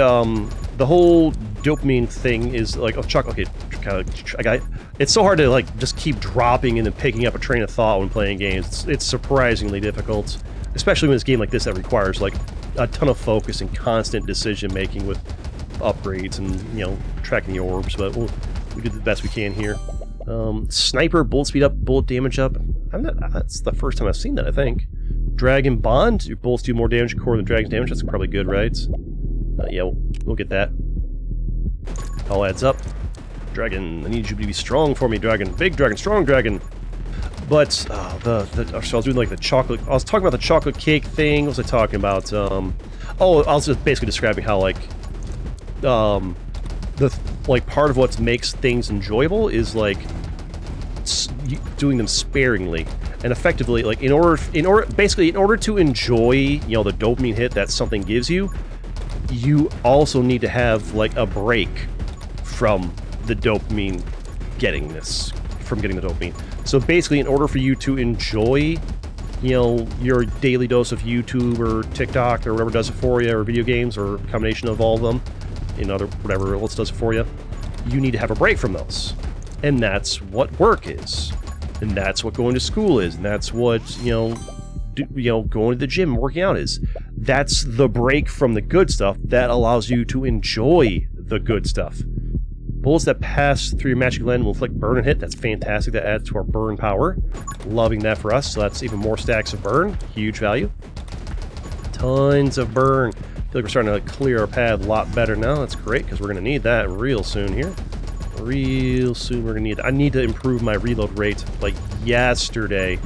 whole dopamine thing is like... Oh, Chuck... Okay, kind of... I got... It's so hard to, like, just keep dropping and then picking up a train of thought when playing games. It's surprisingly difficult. Especially when it's a game like this that requires, like, a ton of focus and constant decision-making with upgrades and, you know, tracking the orbs. But we do the best we can here. Sniper, bullet speed up, bullet damage up. That's the first time I've seen that, I think. Dragon bond. Your bullets do more damage core than dragon's damage. That's probably good, right? Yeah, we'll get that. All adds up. Dragon, I need you to be strong for me, dragon. Big dragon, strong dragon. But, so I was doing, like, the chocolate... I was talking about the chocolate cake thing. What was I talking about? I was just basically describing how, like... part of what makes things enjoyable is, like... doing them sparingly. And effectively, like, in order to enjoy, you know, the dopamine hit that something gives you, you also need to have, like, a break from the dopamine getting the dopamine. So basically, in order for you to enjoy, you know, your daily dose of YouTube or TikTok or whatever does it for you, or video games, or a combination of all of them, whatever else does it for you, you need to have a break from those. And that's what work is. And that's what going to school is. And that's what, going to the gym and working out is. That's the break from the good stuff that allows you to enjoy the good stuff. Bullets that pass through your magic lens will inflict burn and hit. That's fantastic. That adds to our burn power. Loving that for us. So that's even more stacks of burn. Huge value. Tons of burn. I feel like we're starting to clear our path a lot better now. That's great, because we're going to need that real soon here. Real soon we're going to need... I need to improve my reload rate like yesterday.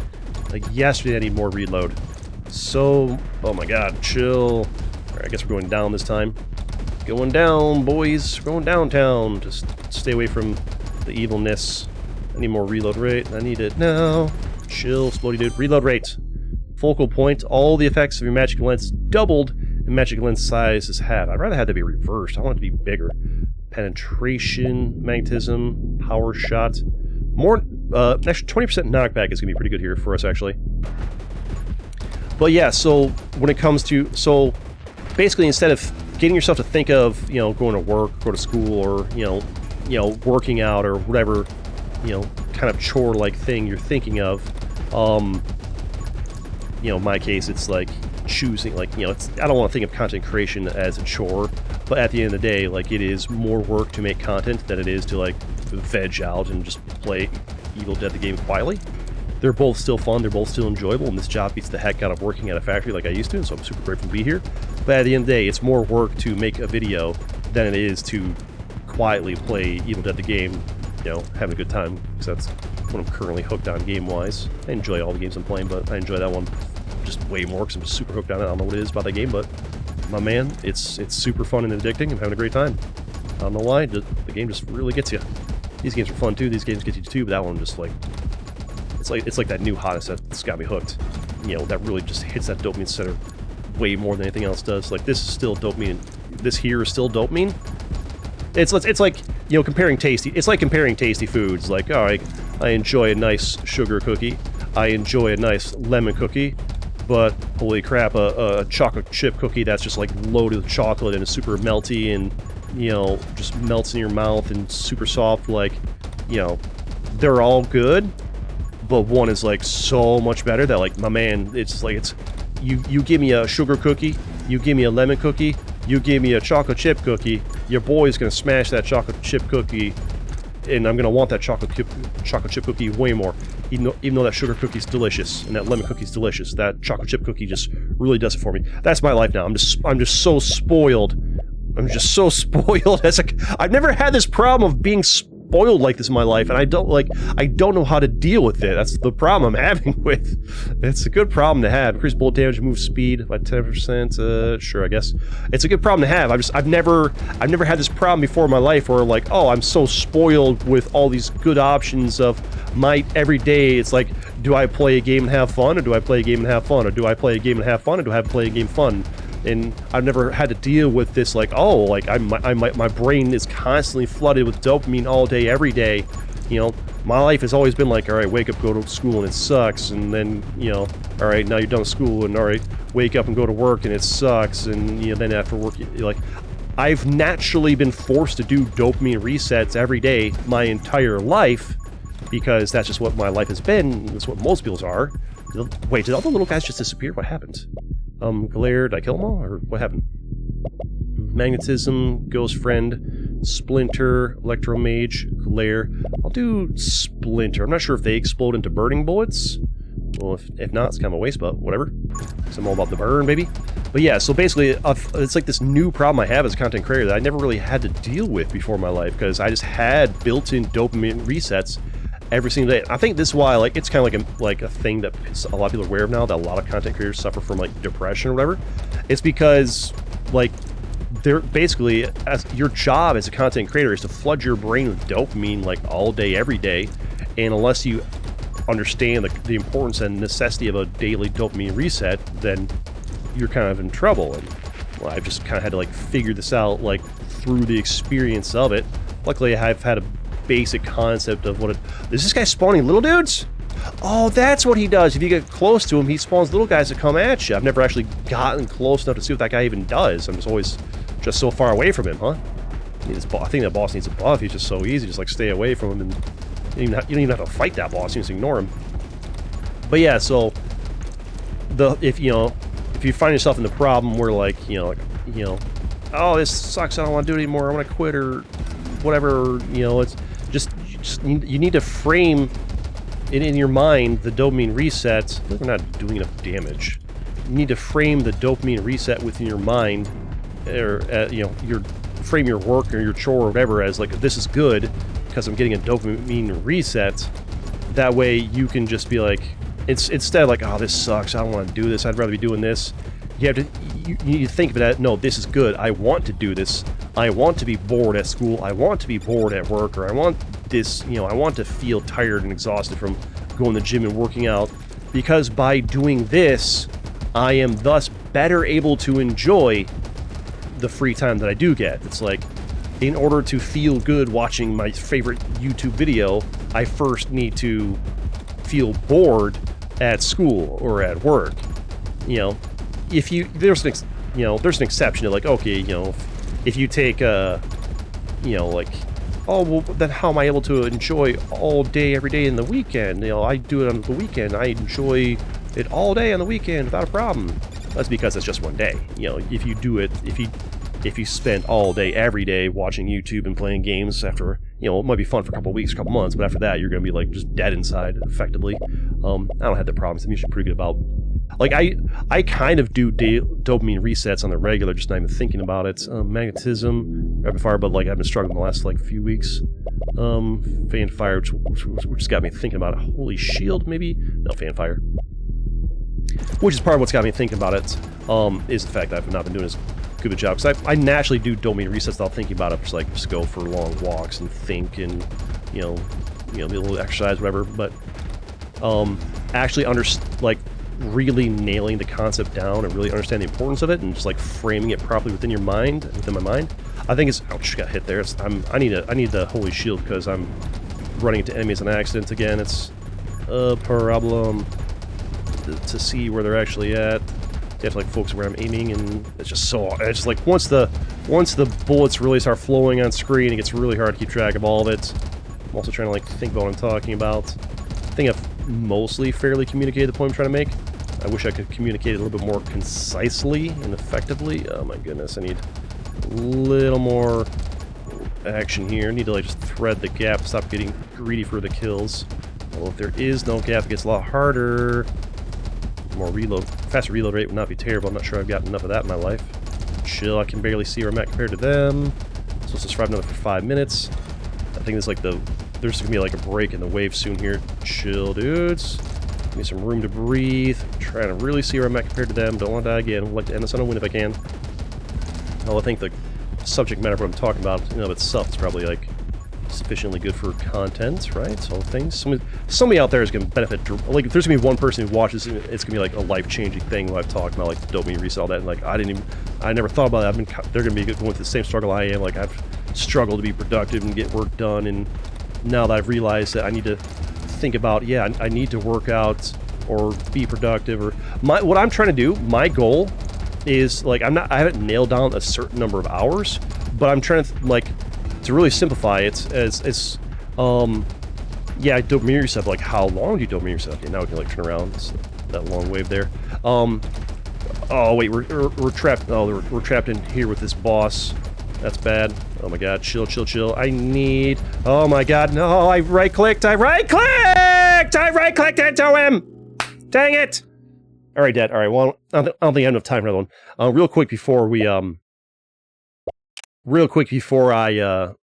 Like yesterday I need more reload. So... Oh my god, chill. Alright, I guess we're going down this time. Going down, boys. We're going downtown. Just stay away from the evilness I need more reload rate. I need it now. Chill, Splody dude. Reload rate. Focal point. All the effects of your magic lens doubled, and magic lens size is halved. I'd rather have that be reversed. I want it to be bigger. Penetration, magnetism, power shot. More, actually 20% knockback is going to be pretty good here for us, actually. But yeah, so when it comes to, so basically instead of getting yourself to think of, you know, going to work, go to school, or, you know, working out, or whatever, you know, kind of chore-like thing you're thinking of, you know, in my case, it's like choosing, like, you know, it's, I don't want to think of content creation as a chore, but at the end of the day, like, it is more work to make content than it is to, like, veg out and just play Evil Dead the game quietly. They're both still fun, they're both still enjoyable, and this job beats the heck out of working at a factory like I used to, so I'm super grateful to be here. But at the end of the day, it's more work to make a video than it is to quietly play Evil Dead the game, you know, having a good time, because that's what I'm currently hooked on game-wise. I enjoy all the games I'm playing, but I enjoy that one just way more because I'm just super hooked on it. I don't know what it is about that game, but my man, it's super fun and addicting. I'm having a great time. I don't know why, the game just really gets you. These games are fun too, these games get you too, but that one just like... It's like that new hotness that's got me hooked. You know, that really just hits that dopamine center way more than anything else does. Like, this is still dopamine. This here is still dopamine. It's like, you know, comparing tasty... It's like comparing tasty foods. Like, alright, I enjoy a nice sugar cookie. I enjoy a nice lemon cookie. But, holy crap, a chocolate chip cookie that's just, like, loaded with chocolate and is super melty and, you know, just melts in your mouth and super soft. Like, you know, they're all good. But one is like so much better that, like, my man, it's like, it's you give me a sugar cookie, you give me a lemon cookie, you give me a chocolate chip cookie, your boy's gonna smash that chocolate chip cookie, and I'm gonna want that chocolate chip cookie way more. Even though that sugar cookie's delicious and that lemon cookie's delicious, that chocolate chip cookie just really does it for me. That's my life now. I'm just so spoiled. I'm just so spoiled. I've never had this problem of being spoiled like this in my life, and I don't know how to deal with it. That's the problem I'm having with. It's a good problem to have. Increase bullet damage, move speed by 10%. Sure, I guess it's a good problem to have. I've never had this problem before in my life where, like, oh, I'm so spoiled with all these good options of my every day. It's like, do I play a game and have fun, or do I play a game and have fun, or do I play a game and have fun, or do I play a game fun? And I've never had to deal with this, like, oh, like, my brain is constantly flooded with dopamine all day, every day. You know, my life has always been like, all right, wake up, go to school, and it sucks. And then, you know, all right, now you're done with school, and all right, wake up and go to work, and it sucks. And, you know, then after work, you're like, I've naturally been forced to do dopamine resets every day my entire life, because that's just what my life has been. That's what most people's are. Wait, did all the little guys just disappear? What happened? Glare, did I kill them all, or what happened? Magnetism, Ghost Friend, Splinter, Electromage, Glare. I'll do Splinter. I'm not sure if they explode into burning bullets. Well, if not, it's kind of a waste, but whatever. Because I'm all about the burn, baby. But yeah, so basically, it's like this new problem I have as a content creator that I never really had to deal with before in my life, because I just had built-in dopamine resets every single day. I think this is why, like, it's kind of like a thing that a lot of people are aware of now, that a lot of content creators suffer from, like, depression or whatever. It's because, like, they're basically, as your job as a content creator is to flood your brain with dopamine, like, all day, every day. And unless you understand the importance and necessity of a daily dopamine reset, then you're kind of in trouble. And, well, I've just kind of had to, like, figure this out, like, through the experience of it. Luckily, I've had a basic concept of what it... Is this guy spawning little dudes? Oh, that's what he does. If you get close to him, he spawns little guys that come at you. I've never actually gotten close enough to see what that guy even does. I'm just always just so far away from him, huh? I think that boss needs a buff. He's just so easy. Just, like, stay away from him, and you don't even have to fight that boss. You just ignore him. But yeah, so if you find yourself in the problem where, like, oh, this sucks, I don't want to do it anymore, I want to quit, or whatever, you know, it's just you need to frame it in your mind, the dopamine reset. We're not doing enough damage. You need to frame the dopamine reset within your mind, or frame your work or your chore or whatever as, like, this is good because I'm getting a dopamine reset. That way you can just be like, instead of like, oh, this sucks, I don't want to do this, I'd rather be doing this. You need to think of it, no, this is good, I want to do this. I want to be bored at school, I want to be bored at work, or I want this, you know, I want to feel tired and exhausted from going to the gym and working out, because by doing this, I am thus better able to enjoy the free time that I do get. It's like, in order to feel good watching my favorite YouTube video, I first need to feel bored at school or at work. You know, if you, there's an exception to, like, okay, you know, if you take you know, like, oh, well, then how am I able to enjoy all day, every day in the weekend? You know, I do it on the weekend. I enjoy it all day on the weekend without a problem. That's because it's just one day. You know, if you do it, if you spend all day, every day watching YouTube and playing games after, you know, it might be fun for a couple of weeks, a couple months, but after that, you're going to be, like, just dead inside, effectively. I don't have the problems. I'm usually pretty good about... Like, I kind of do dopamine resets on the regular, just not even thinking about it. Magnetism, rapid fire, but, like, I've been struggling the last, like, few weeks. Fan fire, which got me thinking about it. Holy shield, maybe? No, fan fire. Which is part of what's got me thinking about it, is the fact that I've not been doing as good a job. Because I naturally do dopamine resets without thinking about it. Just go for long walks and think and, you know, be a little exercise, whatever. But, actually really nailing the concept down and really understanding the importance of it and just, like, framing it properly within your mind, within my mind, I think it's... Ouch, got hit there. I need the holy shield because I'm running into enemies on accident again. It's a problem to see where they're actually at. You have to, like, focus where I'm aiming, and it's just like once the bullets really start flowing on screen, it gets really hard to keep track of all of it. I'm also trying to, like, think about what I'm talking about. I think I've mostly fairly communicated the point I'm trying to make. I wish I could communicate it a little bit more concisely and effectively. Oh my goodness, I need a little more action here. I need to, like, just thread the gap, stop getting greedy for the kills. Well, if there is no gap, it gets a lot harder. More reload, faster reload rate would not be terrible. I'm not sure I've got enough of that in my life. Chill, I can barely see where I'm at compared to them. Supposed to survive another for 5 minutes. I think there's gonna be, like, a break in the wave soon here. Chill, dudes. Give me some room to breathe. I'm trying to really see where I'm at compared to them. Don't want to die again. I'd like to end this on a win if I can. Well, I think the subject matter of what I'm talking about in and of itself is probably, like, sufficiently good for content, right? So things. Somebody out there is going to benefit. Like, if there's going to be one person who watches it, it's going to be, like, a life-changing thing when I've talked about, like, the dopamine reset, all that. And, like, I never thought about it. They're going to be going through the same struggle I am. Like, I've struggled to be productive and get work done, and now that I've realized that I need to think about, yeah, I need to work out or be productive, or what I'm trying to do, my goal is, like, I haven't nailed down a certain number of hours, but I'm trying to, like, to really simplify it as yeah, dopamine reset, like, how long do you dopamine reset? Okay, now we can, like, turn around. It's that long wave there. Oh wait, we're trapped. Oh, we're trapped in here with this boss. That's bad. Oh my god, chill. I need... Oh my god, no, I right-clicked into him! Dang it! Alright, Dad, alright, well, I don't think I have enough time for another one. Real quick before I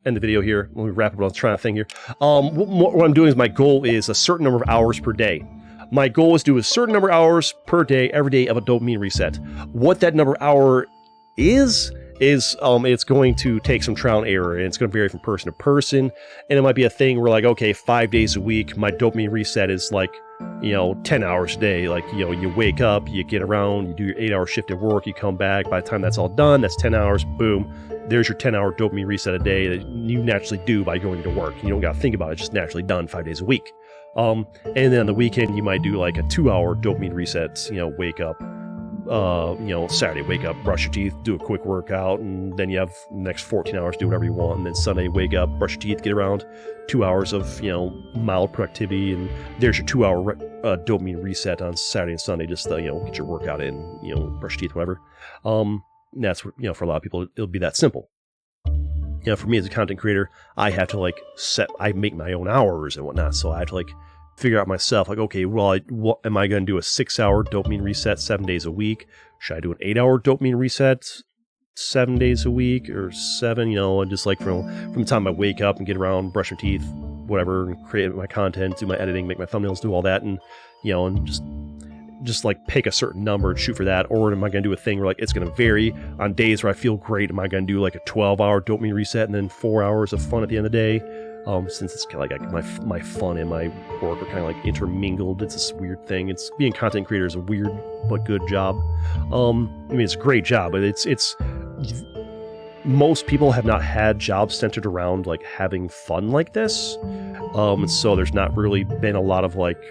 end the video here, let me wrap up what I was trying to think here. What I'm doing is, my goal is a certain number of hours per day. My goal is to do a certain number of hours per day, every day, of a dopamine reset. What that number of hour is it's going to take some trial and error, and it's going to vary from person to person, and it might be a thing where, like, okay, 5 days a week, my dopamine reset is, like, you know, 10 hours a day. Like, you know, you wake up, you get around, you do your 8-hour shift at work, you come back, by the time that's all done, that's 10 hours, boom, there's your 10-hour dopamine reset a day that you naturally do by going to work. You don't got to think about it, it's just naturally done 5 days a week. And then on the weekend, you might do, like, a 2-hour dopamine reset, you know, wake up, you know, Saturday, wake up, brush your teeth, do a quick workout, and then you have the next 14 hours, do whatever you want, and then Sunday, wake up, brush your teeth, get around 2 hours of, you know, mild productivity, and there's your 2-hour dopamine reset on Saturday and Sunday, just, you know, get your workout in, you know, brush your teeth, whatever. That's, you know, for a lot of people, it'll be that simple. You know, for me as a content creator, I have to, like, I make my own hours and whatnot, so I have to, like, figure out myself, like, okay, well, am I going to do a 6-hour dopamine reset 7 days a week? Should I do an 8-hour dopamine reset 7 days a week, or 7, you know, and just, like, from the time I wake up and get around, brush my teeth, whatever, and create my content, do my editing, make my thumbnails, do all that, and, you know, and just like pick a certain number and shoot for that? Or am I going to do a thing where, like, it's going to vary on days where I feel great? Am I going to do, like, a 12-hour dopamine reset and then 4 hours of fun at the end of the day? since it's kind of like my fun and my work are kind of like intermingled. It's this weird thing. It's being a content creator is a weird but good job. I mean, it's a great job, but it's most people have not had jobs centered around like having fun like this. So there's not really been a lot of like,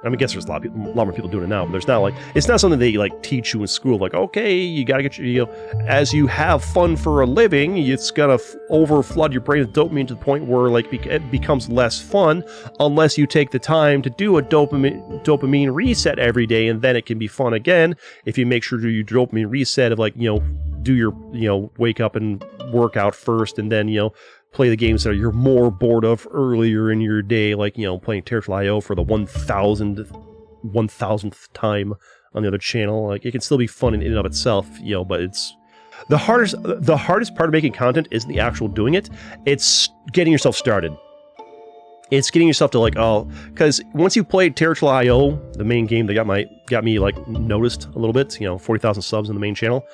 I mean, I guess there's a lot more people doing it now, but there's not like, it's not something they like teach you in school. Like, okay, you got to get your, as you have fun for a living, it's going to overflood your brain with dopamine to the point where like it becomes less fun unless you take the time to do a dopamine reset every day. And then it can be fun again if you make sure to do your dopamine reset of like, do your, wake up and work out first and then, play the games that you're more bored of earlier in your day, like, playing Territorial IO for the 1000th time on the other channel. Like, it can still be fun in and of itself, but it's the hardest part of making content isn't the actual doing it. It's getting yourself started. It's getting yourself to like, because once you played Territorial IO, the main game that got me like noticed a little bit, 40,000 subs in the main channel.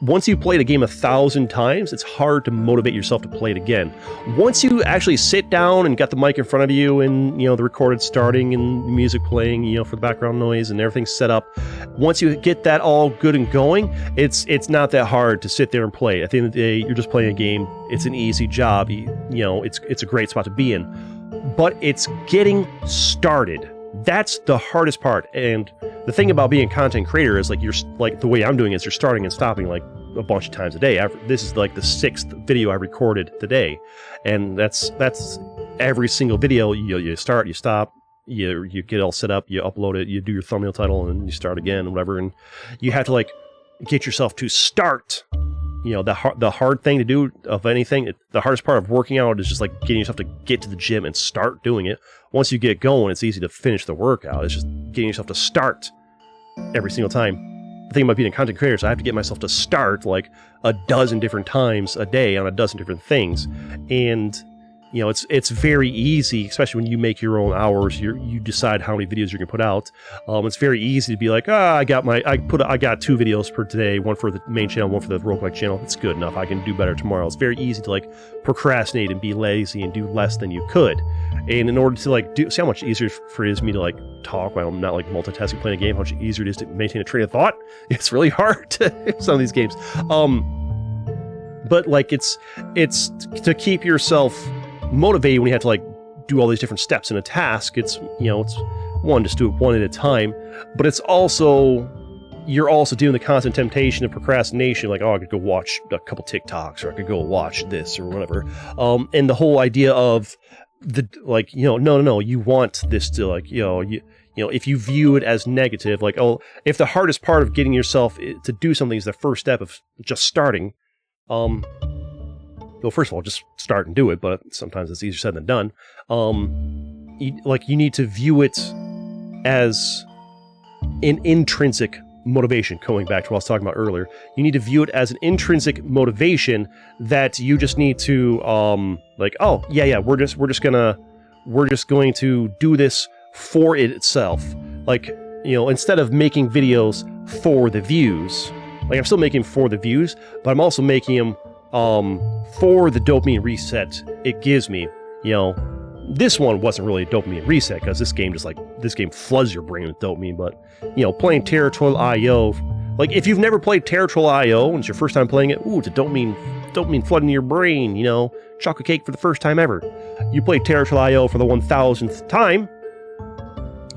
Once you played a game 1,000 times, it's hard to motivate yourself to play it again. Once you actually sit down and got the mic in front of you and, the recorded starting and music playing, for the background noise and everything set up, once you get that all good and going, it's not that hard to sit there and play. At the end of the day, you're just playing a game. It's an easy job. It's a great spot to be in. But it's getting started. That's the hardest part. And the thing about being a content creator is like, you're like the way I'm doing is you're starting and stopping like a bunch of times a day. This is like the 6th video I recorded today. And that's every single video. You start, you stop, you get all set up, you upload it, you do your thumbnail title and you start again and whatever. And you have to like get yourself to start. The hard thing to do of anything, the hardest part of working out is just like getting yourself to get to the gym and start doing it. Once you get going, it's easy to finish the workout. It's just getting yourself to start every single time. The thing about being a content creator is I have to get myself to start like a dozen different times a day on a dozen different things. And it's very easy, especially when you make your own hours. You decide how many videos you can put out. It's very easy to be like, I got 2 videos per today, one for the main channel, one for the roguelike channel. It's good enough. I can do better tomorrow. It's very easy to like procrastinate and be lazy and do less than you could. And in order to like see how much easier it is for me to like talk while I'm not like multitasking playing a game, how much easier it is to maintain a train of thought. It's really hard to some of these games. But like it's to keep yourself motivated when you have to like do all these different steps in a task. It's one, just do it one at a time, but it's also, you're also doing the constant temptation of procrastination, like, I could go watch a couple TikToks, or I could go watch this or whatever. And the whole idea of no, you want this to like, if you view it as negative, like, if the hardest part of getting yourself to do something is the first step of just starting, well, first of all, just start and do it, but sometimes it's easier said than done. You need to view it as an intrinsic motivation, going back to what I was talking about earlier. You need to view it as an intrinsic motivation that you just need to, we're just going to do this for it itself. Like, instead of making videos for the views, like I'm still making them for the views, but I'm also making them for the dopamine reset it gives me. This one wasn't really a dopamine reset because this game floods your brain with dopamine. But playing Territorial IO, like if you've never played Territorial IO and it's your first time playing it, it's a dopamine flooding your brain. Chocolate cake for the first time ever. You play Territorial IO for the 1000th time,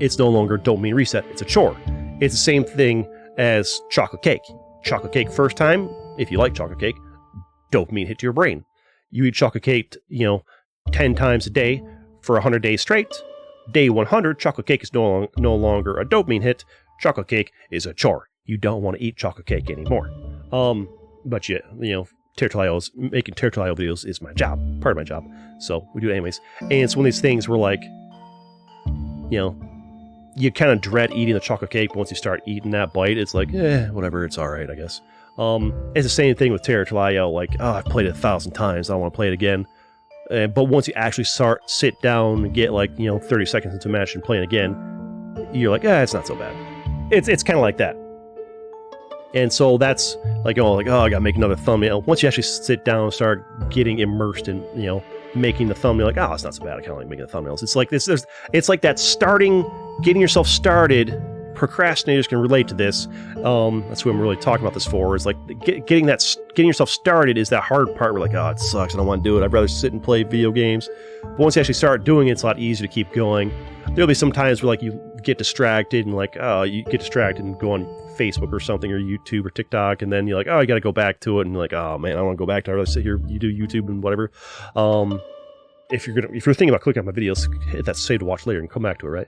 it's no longer dopamine reset. It's a chore. It's the same thing as chocolate cake. Chocolate cake first time, if you like chocolate cake, dopamine hit to your brain. You eat chocolate cake, 10 times a day for 100 days straight. Day 100, chocolate cake is no longer a dopamine hit. Chocolate cake is a chore. You don't want to eat chocolate cake anymore. But Territorial IO, making Territorial IO videos is my job, part of my job. So we do it anyways. And it's one of these things where like, you kind of dread eating the chocolate cake, but once you start eating that bite, it's like, whatever, it's all right, I guess. It's the same thing with Territorial IO. Like, I've played it 1,000 times. I don't want to play it again. But once you actually sit down and get like 30 seconds into a match and play it again, you're like, it's not so bad. It's kind of like that. And so that's like, I gotta make another thumbnail. Once you actually sit down and start getting immersed in making the thumbnail like, oh, it's not so bad. I kind of like making the thumbnails. It's like this. It's like that getting yourself started. Procrastinators can relate to this. That's what I'm really talking about this for. Is like getting yourself started is that hard part. Where like, oh, it sucks. I don't want to do it. I'd rather sit and play video games. But once you actually start doing it, it's a lot easier to keep going. There'll be some times where like you get distracted and like, oh, you get distracted and go on Facebook or something or YouTube or TikTok, and then you're like, oh, you got to go back to it, and you're like, oh man, I don't want to go back to it. I'd rather sit here, you do YouTube and whatever. If you're thinking about clicking on my videos, hit that save to watch later and come back to it, right?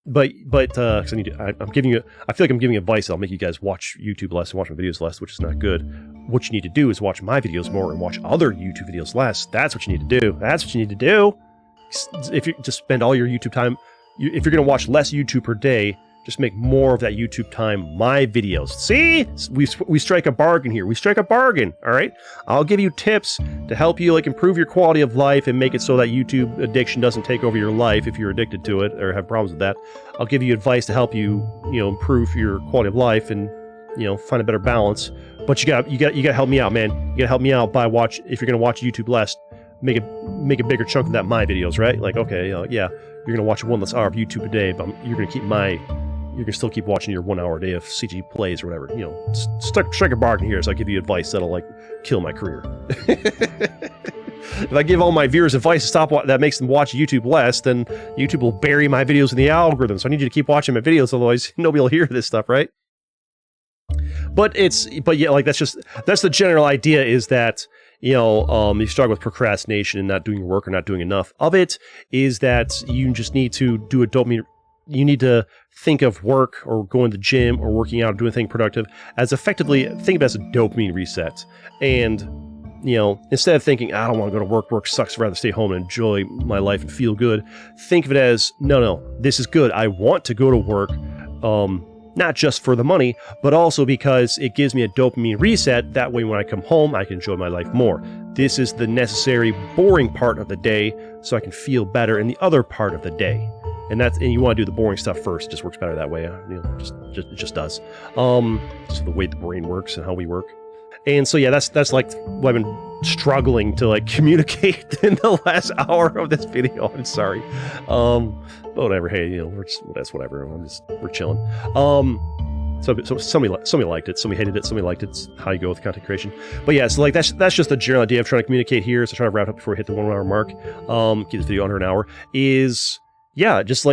Because I'm giving you, I feel like I'm giving advice that'll make you guys watch YouTube less and watch my videos less, which is not good. What you need to do is watch my videos more and watch other YouTube videos less. That's what you need to do. That's what you need to do. If you just spend all your YouTube time, if you're going to watch less YouTube per day, just make more of that YouTube time my videos. See? We strike a bargain here. We strike a bargain, all right? I'll give you tips to help you like improve your quality of life and make it so that YouTube addiction doesn't take over your life if you're addicted to it or have problems with that. I'll give you advice to help you, improve your quality of life and, find a better balance. But you got to help me out, man. You got to help me out by if you're going to watch YouTube less, make a bigger chunk of that my videos, right? Like, okay, yeah, you're going to watch one less hour of YouTube a day, but you're going to keep you can still keep watching your 1 hour a day of CG plays or whatever. Strike a bargain here, so I'll give you advice that'll like kill my career. If I give all my viewers advice that makes them watch YouTube less, then YouTube will bury my videos in the algorithm. So I need you to keep watching my videos, otherwise nobody will hear this stuff, right? But yeah, like that's the general idea is that you struggle with procrastination and not doing your work or not doing enough of it, is that you just need to do a dopamine. You need to think of work or going to the gym or working out or doing anything productive as effectively, think of it as a dopamine reset. And, instead of thinking, I don't want to go to work sucks, I'd rather stay home and enjoy my life and feel good, think of it as, no, this is good. I want to go to work, not just for the money, but also because it gives me a dopamine reset. That way, when I come home, I can enjoy my life more. This is the necessary, boring part of the day so I can feel better in the other part of the day. And you want to do the boring stuff first. It just works better that way. It just does. So the way the brain works and how we work. And so yeah, that's like what I've been struggling to like communicate in the last hour of this video. I'm sorry. Whatever. Hey, that's whatever. We're chilling. So somebody liked it, somebody hated it, somebody liked it. It's how you go with content creation. But yeah, so like that's just the general idea I'm trying to communicate here. So trying to wrap it up before we hit the 1 hour mark. Get this video under an hour is. Yeah, just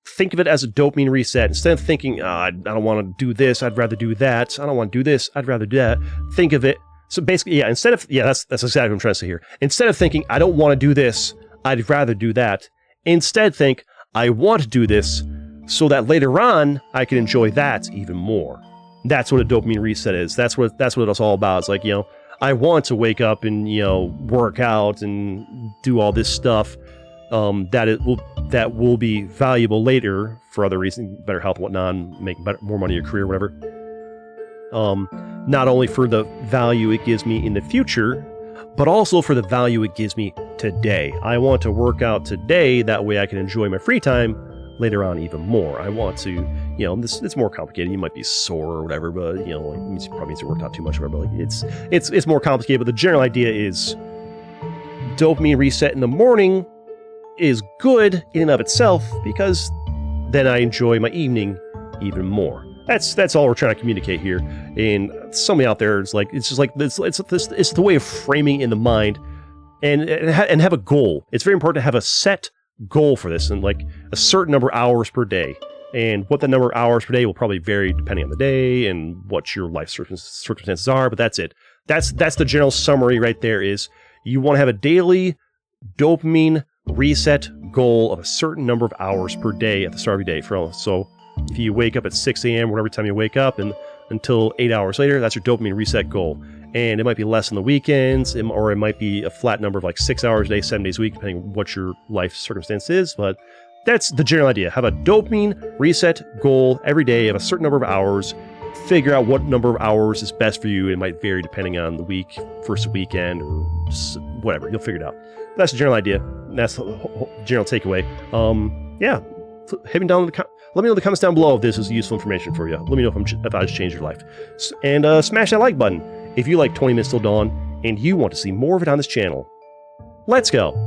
think of it as a dopamine reset. Instead of thinking, I don't want to do this, I'd rather do that. I don't want to do this, I'd rather do that. Think of it. So basically, that's exactly what I'm trying to say here. Instead of thinking, I don't want to do this, I'd rather do that. Instead, think, I want to do this so that later on, I can enjoy that even more. That's what a dopamine reset is. That's what it's all about. It's like, I want to wake up and, work out and do all this stuff. That will be valuable later for other reasons, better health and whatnot, and make more money in your career, whatever. Not only for the value it gives me in the future, but also for the value it gives me today. I want to work out today, that way I can enjoy my free time later on even more. I want to, it's more complicated. You might be sore or whatever, but it probably means you worked out too much or whatever. Like it's more complicated, but the general idea is dopamine reset in the morning is good in and of itself, because then I enjoy my evening even more. That's all we're trying to communicate here. And somebody out there is like, it's the way of framing in the mind and have a goal. It's very important to have a set goal for this and like a certain number of hours per day. And what the number of hours per day will probably vary depending on the day and what your life circumstances are. But that's it. That's the general summary right there. Is you want to have a daily dopamine reset goal of a certain number of hours per day at the start of your day. So if you wake up at 6 a.m. whatever time you wake up and until 8 hours later, that's your dopamine reset goal. And it might be less on the weekends, or it might be a flat number of like 6 hours a day, 7 days a week, depending on what your life circumstance is. But that's the general idea. Have a dopamine reset goal every day of a certain number of hours. Figure out what number of hours is best for you. It might vary depending on the week, first weekend, or whatever. You'll figure it out. That's the general idea. That's the general takeaway. Let me know in the comments down below if this is useful information for you. Let me know if I just changed your life. And smash that like button if you like 20 Minutes Till Dawn and you want to see more of it on this channel. Let's go.